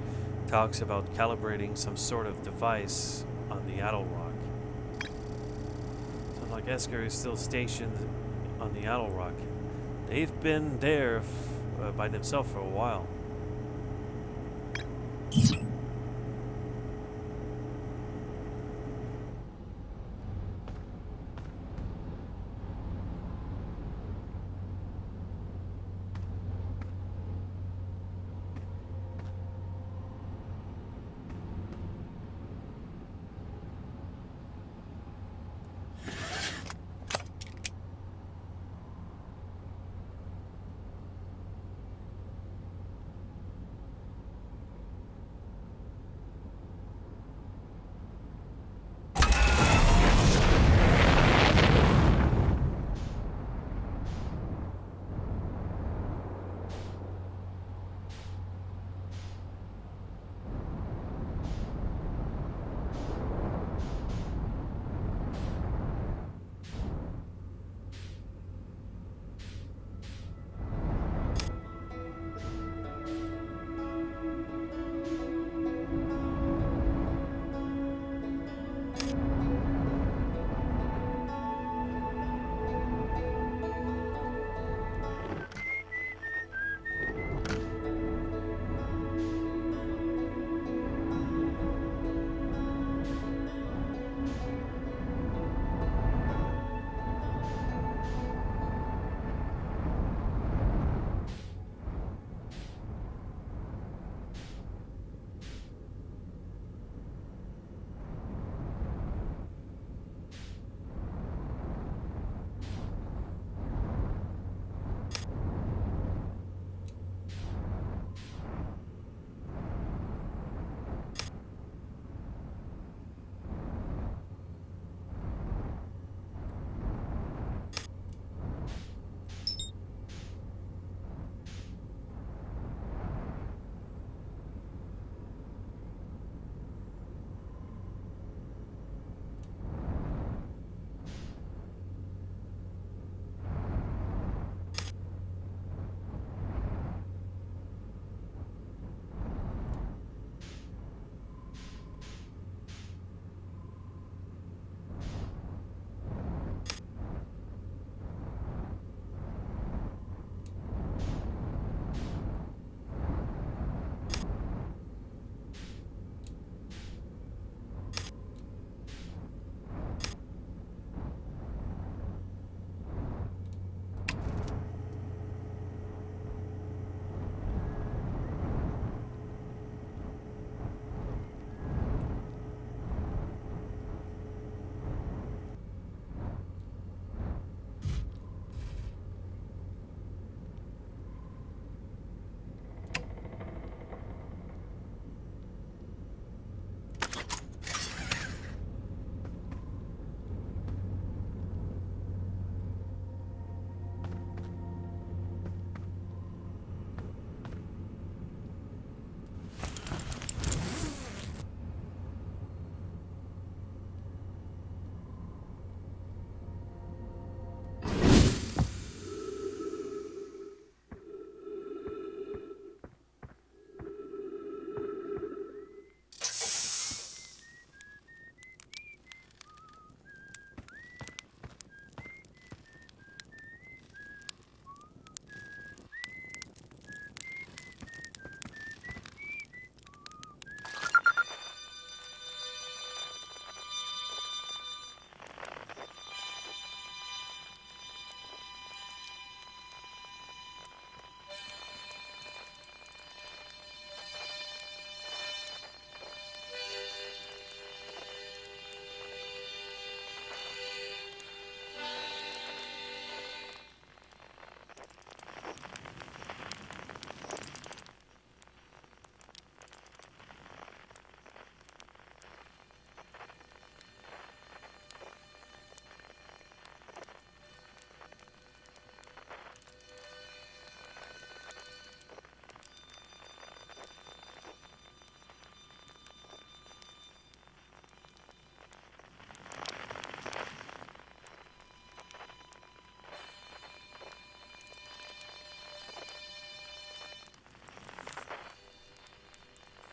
[SPEAKER 1] talks about calibrating some sort of device on the Adel Rock. Sounds like Esker is still stationed on the Adel Rock. They've been there by themselves for a while.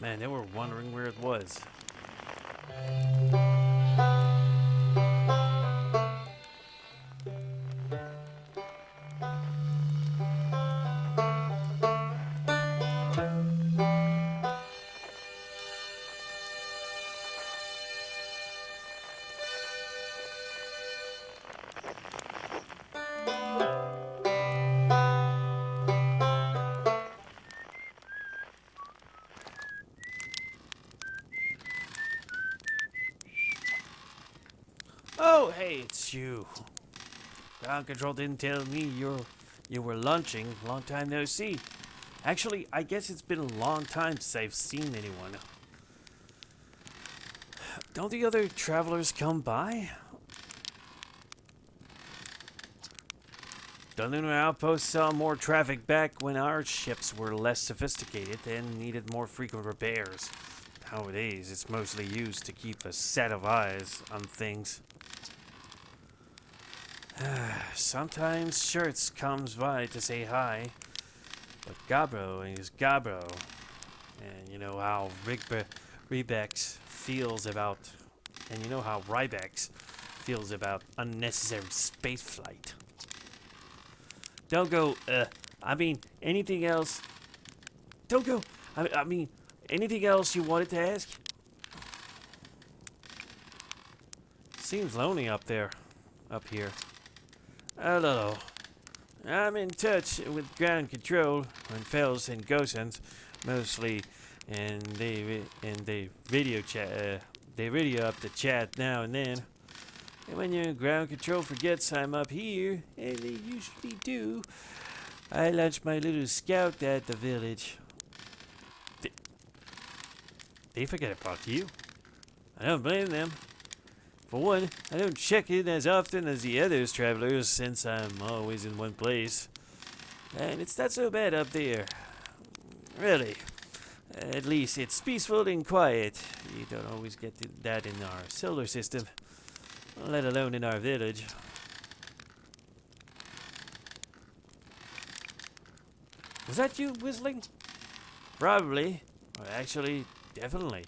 [SPEAKER 1] Man, they were wondering where it was. Oh, hey, it's you. Ground control didn't tell me you were lunching. Long time no see. Actually, I guess it's been a long time since I've seen anyone. Don't the other travelers come by? The lunar outpost saw more traffic back when our ships were less sophisticated and needed more frequent repairs. Nowadays, it's mostly used to keep a set of eyes on things. Sometimes Shirts comes by to say hi, but Gabro is Gabro. And you know how Rybex feels about, and you know how Rybex feels about unnecessary spaceflight. Don't go, I mean, anything else? Don't go, I mean, anything else you wanted to ask? Seems lonely up here. Hello. I'm in touch with ground control on Fells and Gosens, mostly, and they video chat. They radio up the chat now and then. And when your ground control forgets I'm up here, and they usually do, I launch my little scout at the village. They forget about you. I don't blame them. For one, I don't check in as often as the others travelers since I'm always in one place. And it's not so bad up there. Really. At least it's peaceful and quiet. You don't always get that in our solar system, let alone in our village. Was that you whistling? Probably. Or actually, definitely.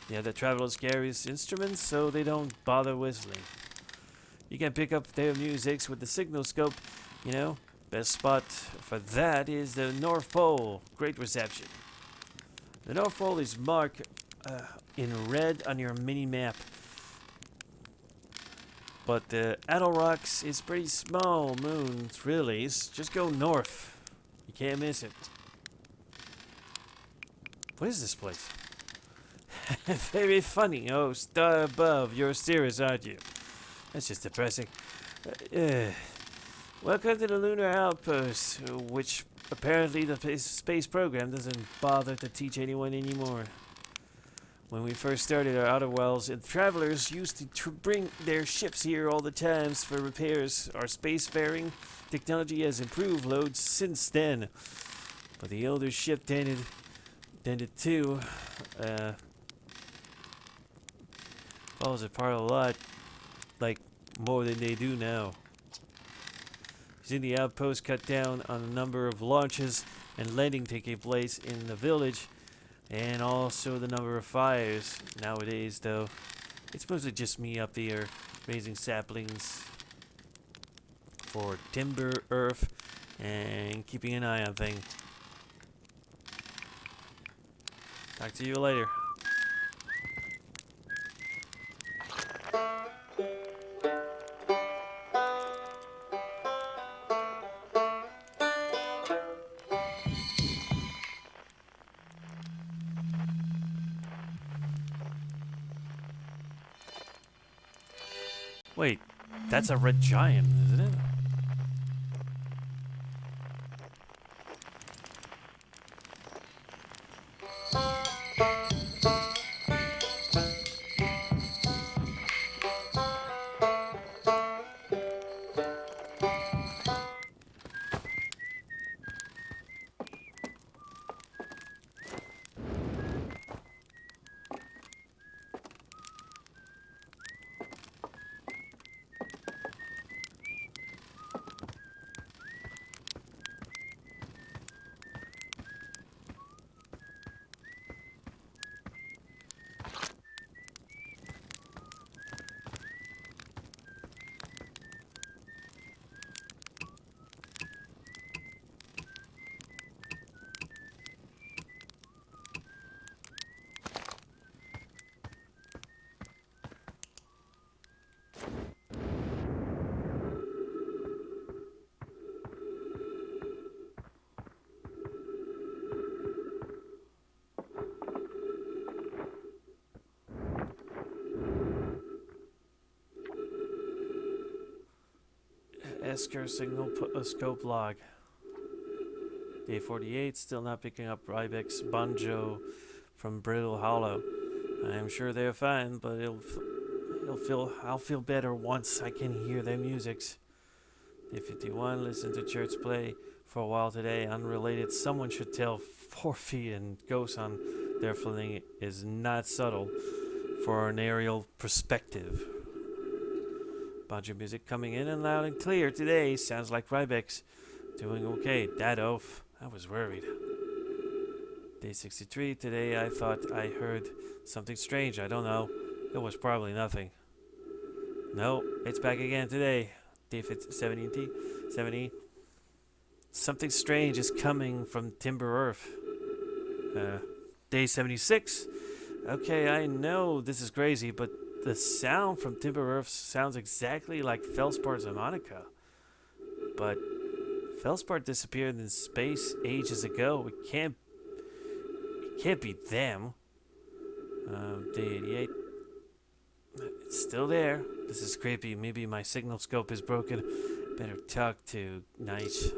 [SPEAKER 1] The other travelers carry instruments, so they don't bother whistling. You can pick up their musics with the signal scope, you know. Best spot for that is the North Pole. Great reception. The North Pole is marked in red on your mini-map. But the Adel Rocks is pretty small moon, really. Just go north. You can't miss it. What is this place? Very funny. Oh, star above. You're serious, aren't you? That's just depressing. Welcome to the Lunar Outpost, which apparently the space program doesn't bother to teach anyone anymore. When we first started our outer worlds, the travelers used to bring their ships here all the times for repairs. Our spacefaring technology has improved loads since then. But the older ship tended to falls apart a lot, like more than they do now. Seen the outpost cut down on the number of launches and landing taking place in the village, and also the number of fires. Nowadays, though, it's mostly just me up there raising saplings for timber, earth, and keeping an eye on things. Talk to you later. Wait, that's a red giant, isn't it?
[SPEAKER 2] Esker signal scope log. Day 48, still not picking up Rybek's banjo from Brittle Hollow. I am sure they're fine, but I'll feel better once I can hear their musics. Day 51, listen to church play for a while today. Unrelated, someone should tell 4 feet and Ghost on their feeling is not subtle for an aerial perspective. Banjo music coming in and loud and clear today. Sounds like Rybek's doing okay. That oaf, I was worried. Day 63, today I thought I heard something strange. I don't know. It was probably nothing. No, it's back again today. Day 70. Something strange is coming from Timber Earth. Day 76. Okay, I know this is crazy, but the sound from Timber Earth sounds exactly like Felspar's harmonica. But Felspar disappeared in space ages ago. It can't be them. Day 88. It's still there. This is creepy. Maybe my signal scope is broken. Better talk to Nice.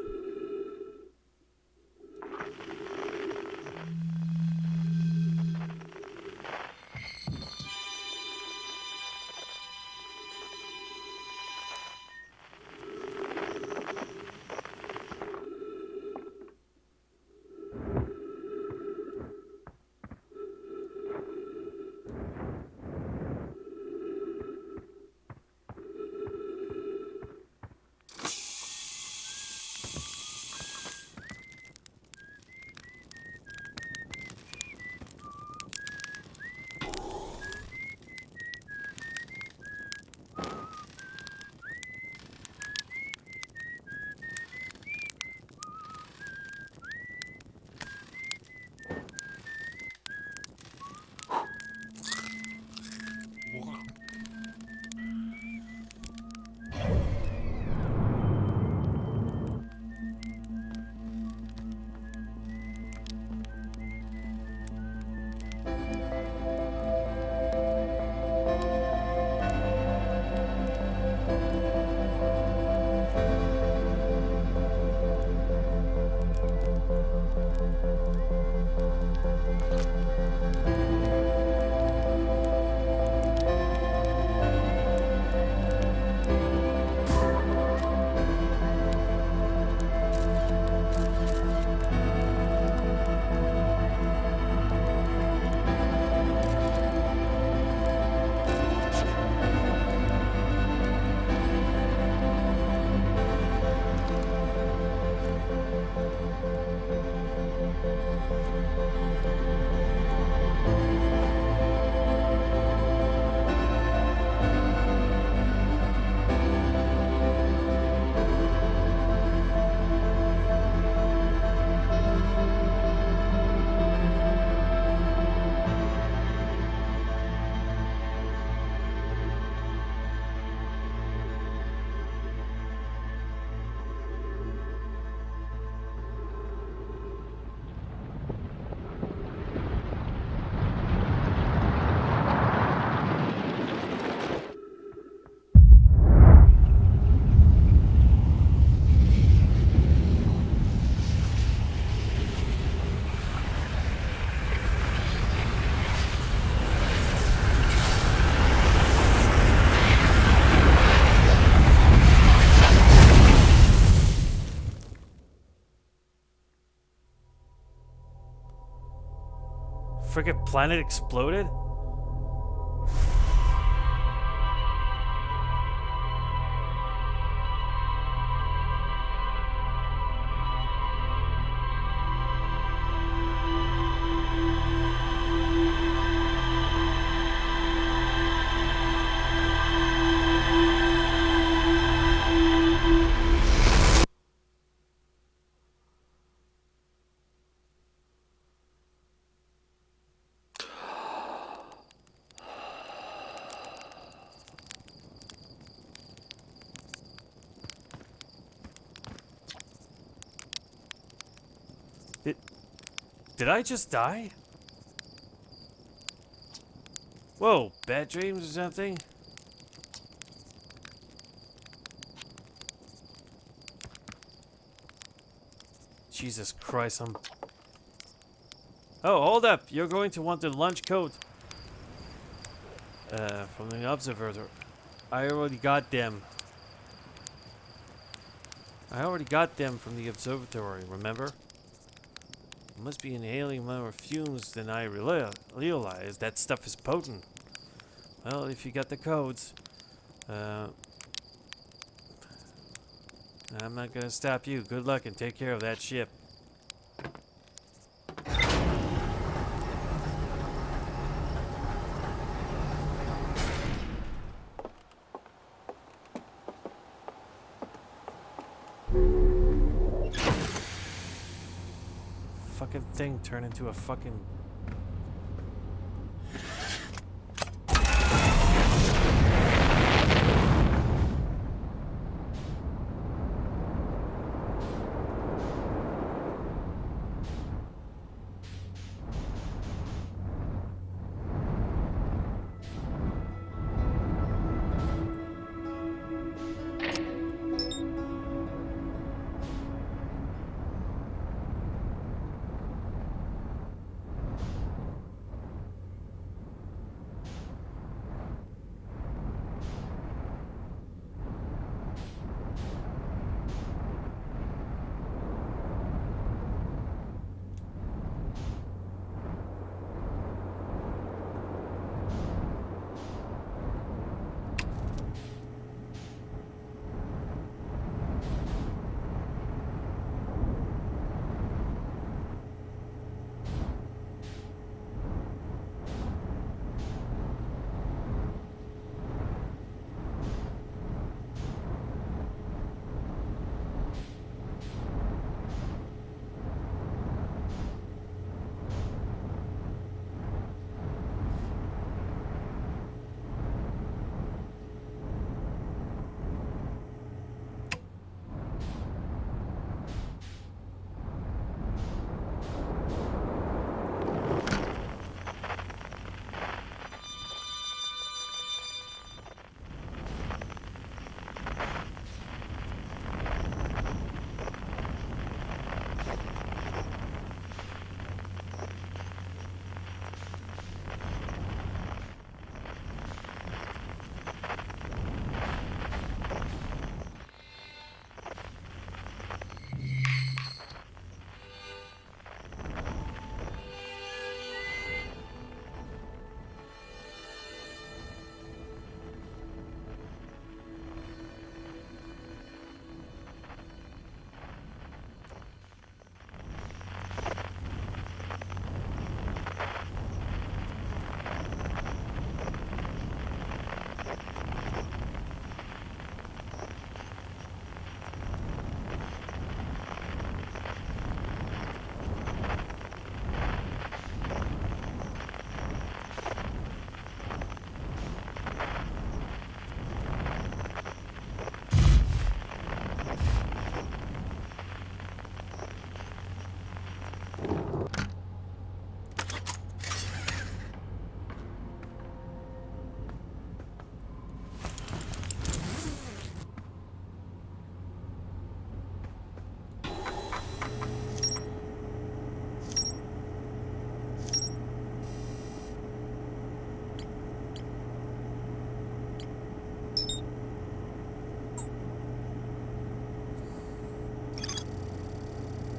[SPEAKER 2] Frickin' planet exploded? Did I just die? Whoa, bad dreams or something? Jesus Christ, I'm... Oh, hold up! You're going to want the lunch coat from the observer. I already got them. I already got them from the observatory, remember? I must be inhaling more fumes than I realized. That stuff is potent. Well, if you got the codes, I'm not gonna stop you. Good luck and take care of that ship. Fucking thing turned into a fucking...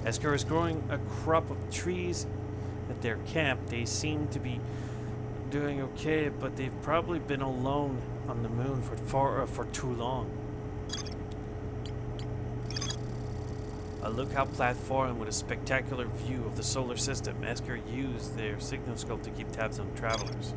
[SPEAKER 2] Esker is growing a crop of trees at their camp. They seem to be doing okay, but they've probably been alone on the moon for too long. A lookout platform with a spectacular view of the solar system. Esker used their signal scope to keep tabs on travelers.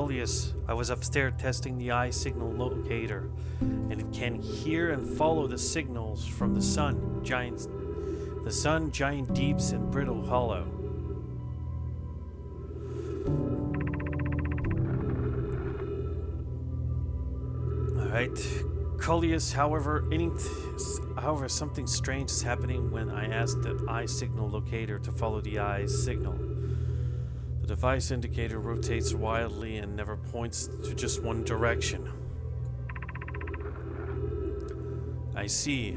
[SPEAKER 2] Coleus, I was upstairs testing the eye signal locator, and it can hear and follow the signals from the sun, giant deeps, and brittle hollow. Alright. Coleus, however, something strange is happening when I ask the eye signal locator to follow the eye signal. The device indicator rotates wildly and never points to just one direction. I see.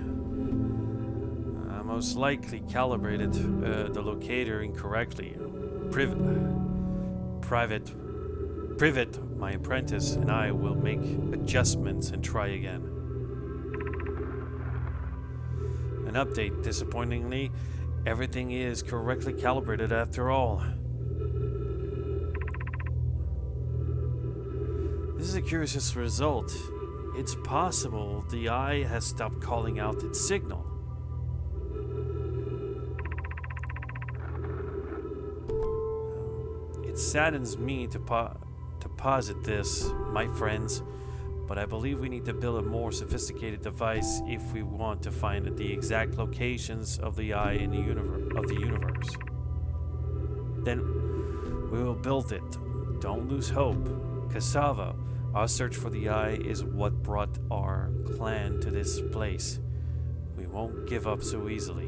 [SPEAKER 2] I most likely calibrated the locator incorrectly. Privet, my apprentice, and I will make adjustments and try again. An update. Disappointingly, everything is correctly calibrated after all. This is a curious result. It's possible the eye has stopped calling out its signal. It saddens me to posit this, my friends, but I believe we need to build a more sophisticated device if we want to find the exact locations of the eye in the universe. Then we will build it. Don't lose hope. Cassava, our search for the eye is what brought our clan to this place. We won't give up so easily.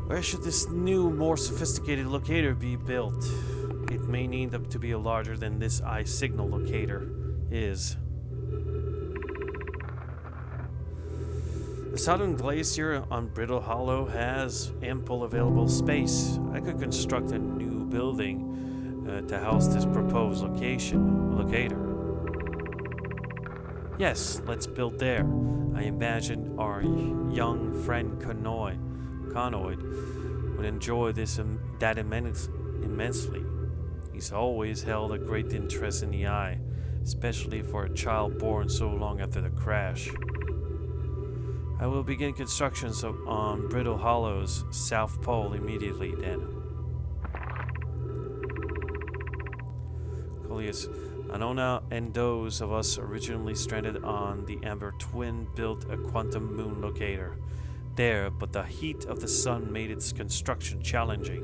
[SPEAKER 2] Where should this new, more sophisticated locator be built? It may need to be larger than this eye signal locator is. The southern glacier on Brittle Hollow has ample available space. I could construct a new building to house this proposed locator. Yes, let's build there. I imagine our young friend Conoid would enjoy that immensely. He's always held a great interest in the eye, especially for a child born so long after the crash. I will begin construction on Brittle Hollow's South Pole immediately then. Coleus, Anona and those of us originally stranded on the Amber Twin built a quantum moon locator there, but the heat of the sun made its construction challenging.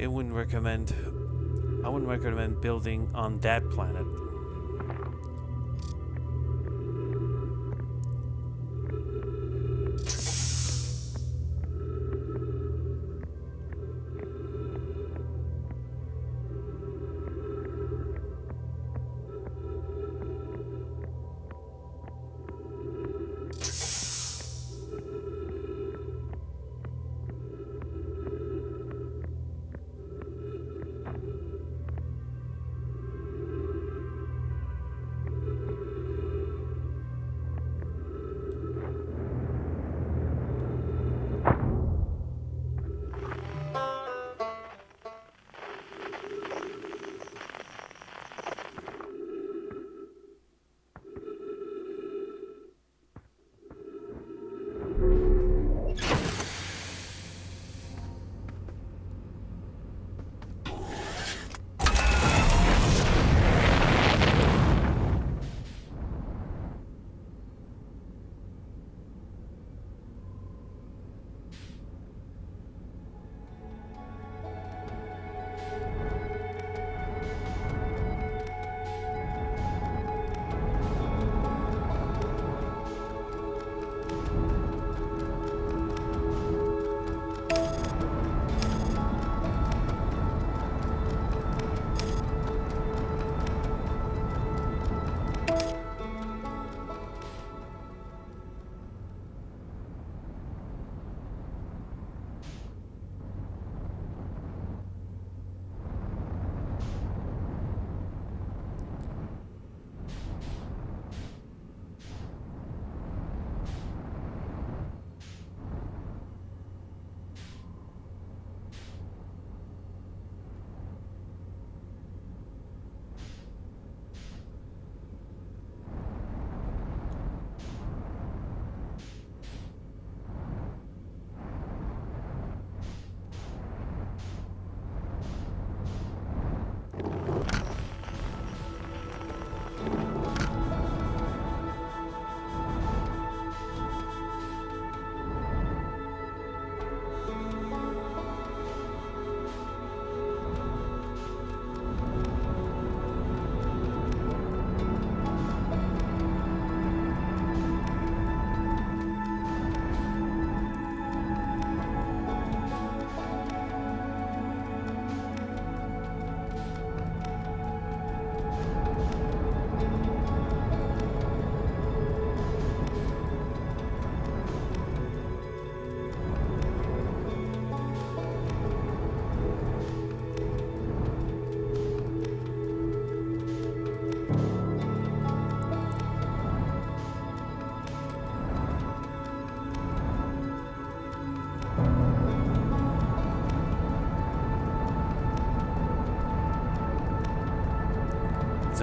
[SPEAKER 2] I wouldn't recommend building on that planet.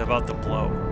[SPEAKER 2] about to blow.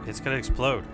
[SPEAKER 2] It's gonna explode.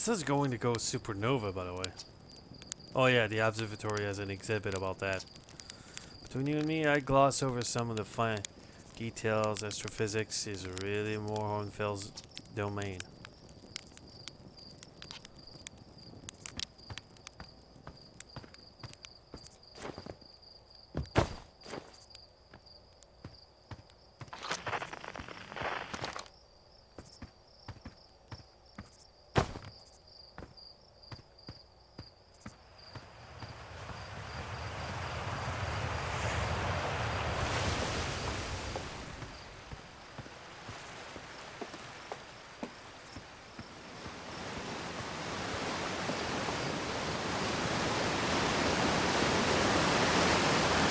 [SPEAKER 2] This is going to go supernova, by the way. Oh yeah, the observatory has an exhibit about that. Between you and me, I gloss over some of the fine details. Astrophysics is really more Hornfell's domain.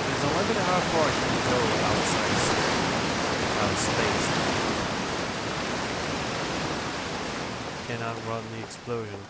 [SPEAKER 2] There's a limit to how far you can go outside space. Cannot run the explosion.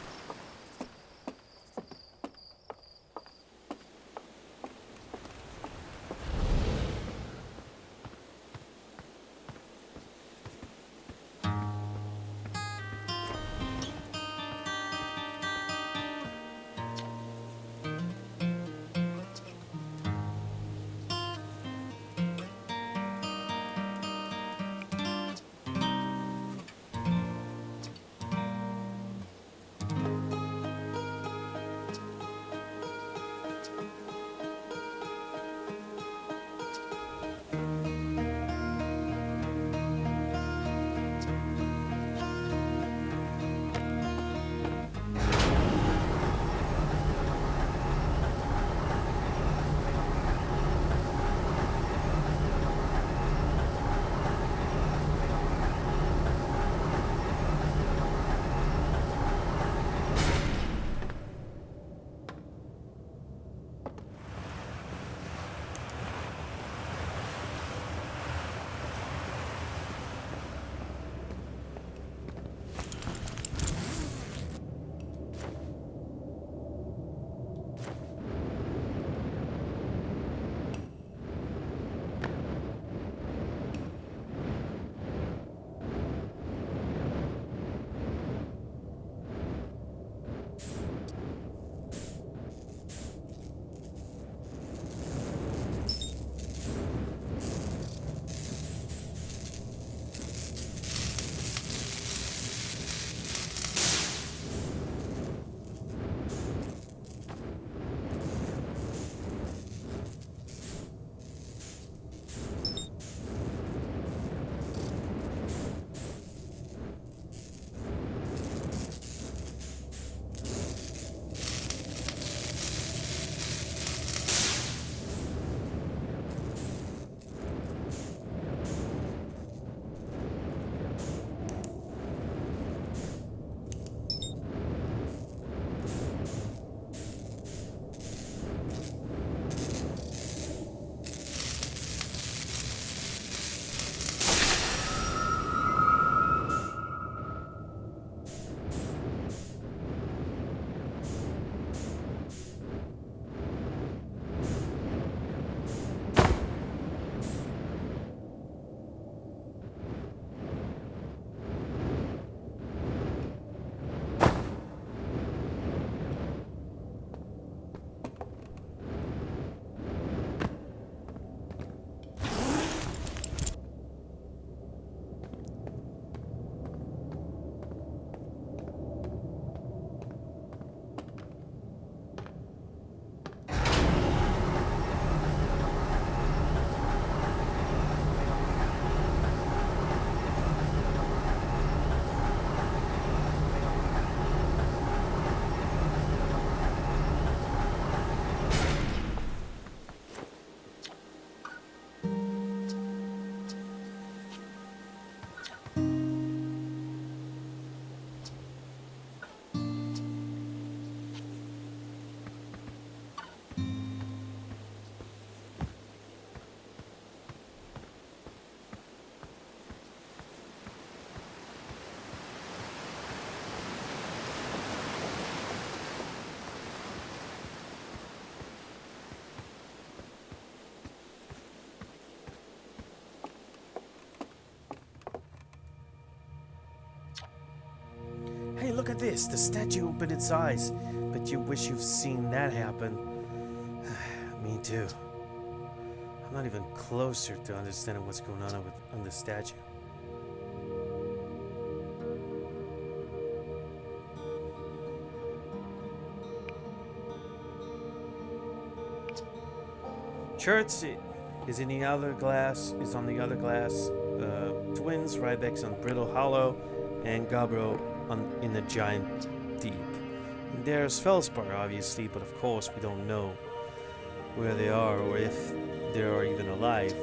[SPEAKER 1] this, the statue opened its eyes. But you wish you've seen that happen. Me too. I'm not even closer to understanding what's going on the statue. Church is in the other glass. Is on the other glass. Twins, Rybex on Brittle Hollow, and Gabro in the Giant Deep. And there's Felspar, obviously, but of course we don't know where they are or if they are even alive.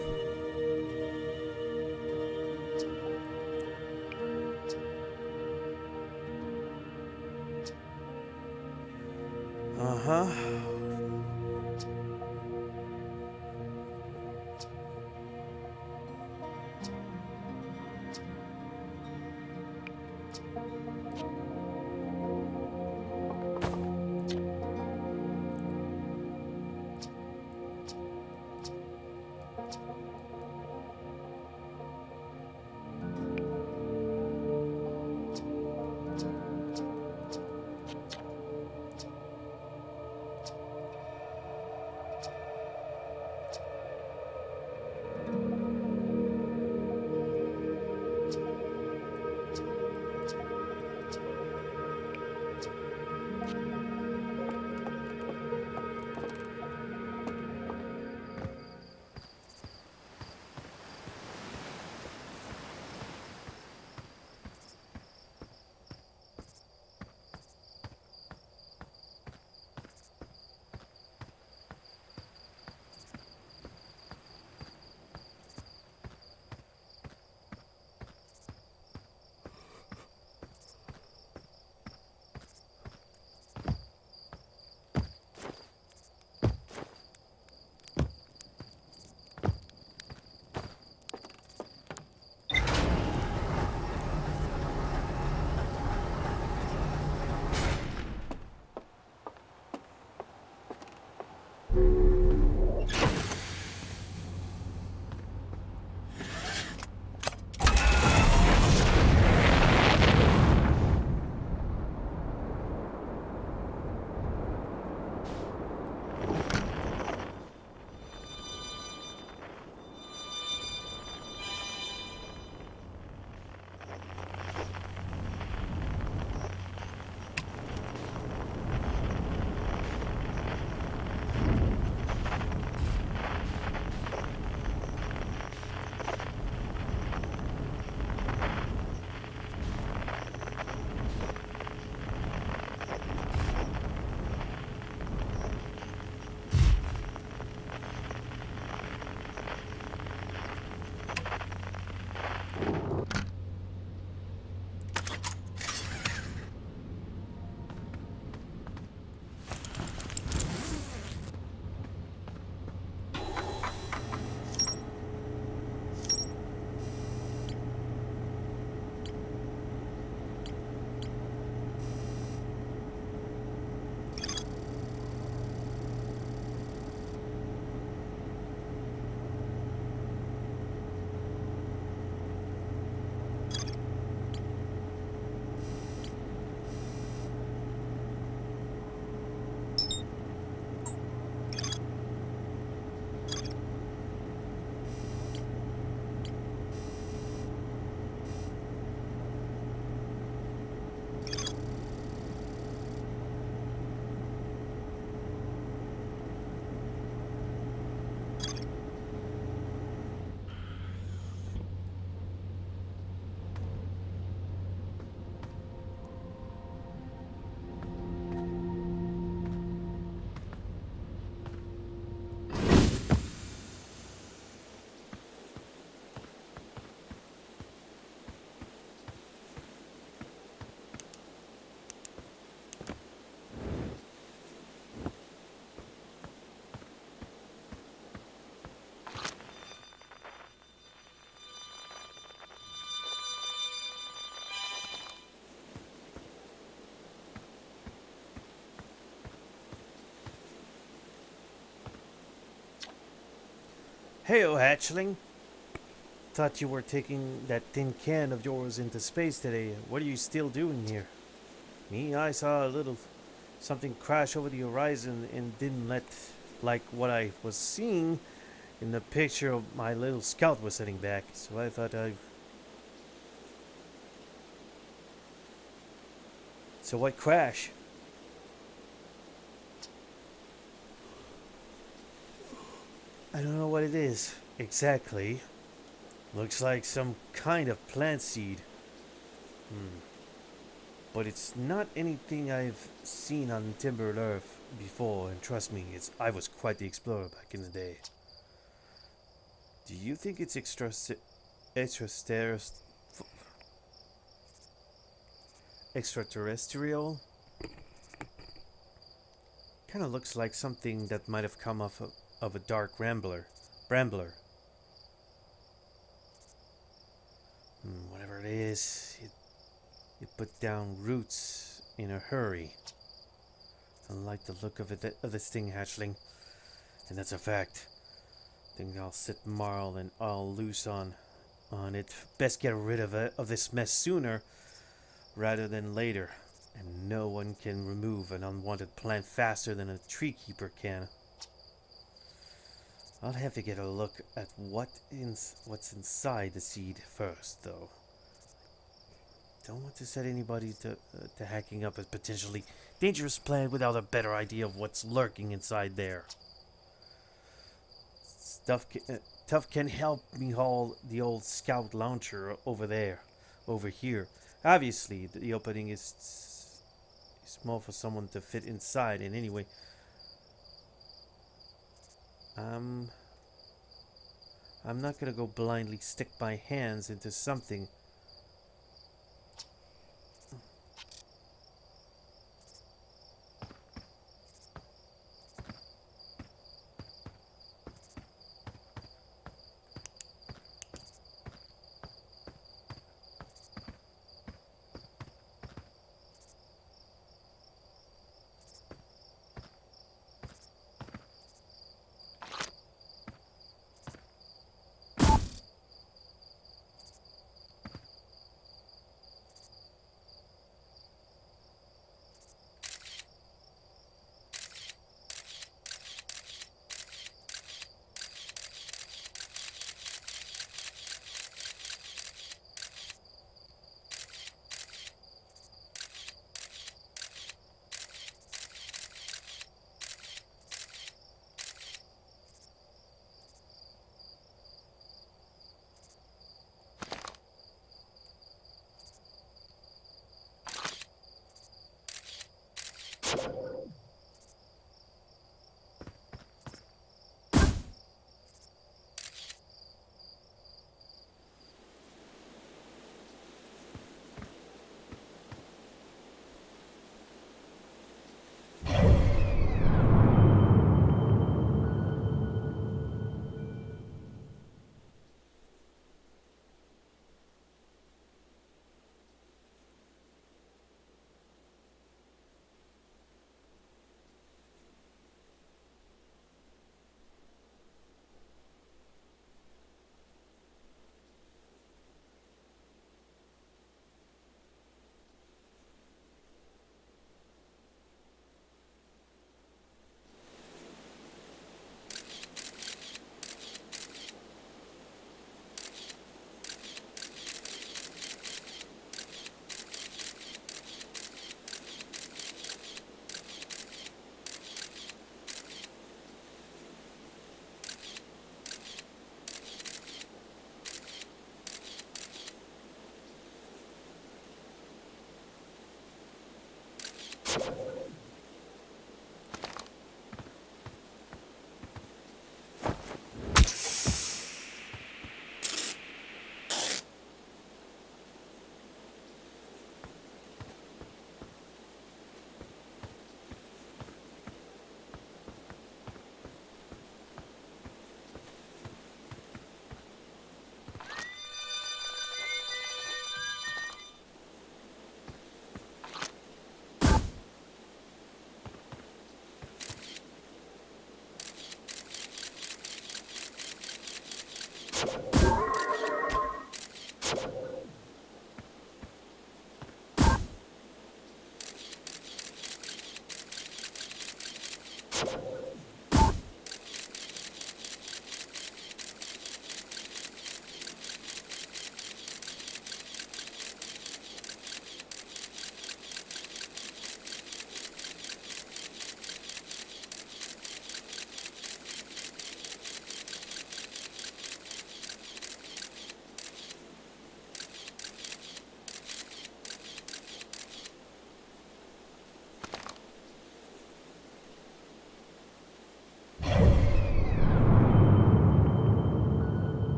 [SPEAKER 1] Uh-huh. Hey, hatchling. Thought you were taking that tin can of yours into space today. What are you still doing here? Me, I saw a little something crash over the horizon and didn't let like what I was seeing in the picture of my little scout was sitting back. So I thought I. So what crash? I don't know what it is exactly. Looks like some kind of plant seed. Hmm. But it's not anything I've seen on Timbered Earth before, and trust me, it's I was quite the explorer back in the day. Do you think it's extraterrestrial? Kind of looks like something that might have come off of a dark Brambler. Whatever it is, it put down roots in a hurry. I like the look of this thing, hatchling, and that's a fact. Think I'll sit marl and all loose on it. Best get rid of this mess sooner rather than later. And no one can remove an unwanted plant faster than a tree keeper can. I'll have to get a look at what's inside the seed first, though. Don't want to set anybody to hacking up a potentially dangerous plant without a better idea of what's lurking inside there. Stuff Tough can help me haul the old scout launcher over here. Obviously, the opening is small for someone to fit inside. And anyway, um, I'm not gonna go blindly stick my hands into something.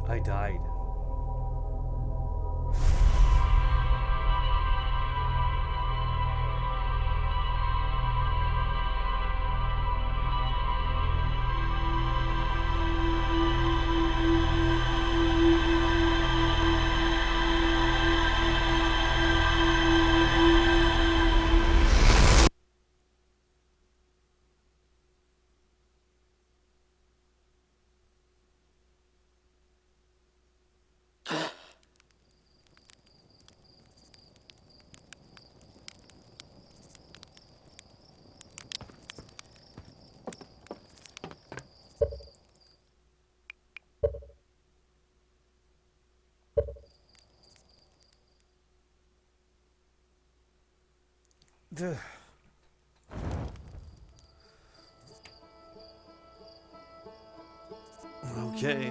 [SPEAKER 1] I died. Duh.
[SPEAKER 2] Okay.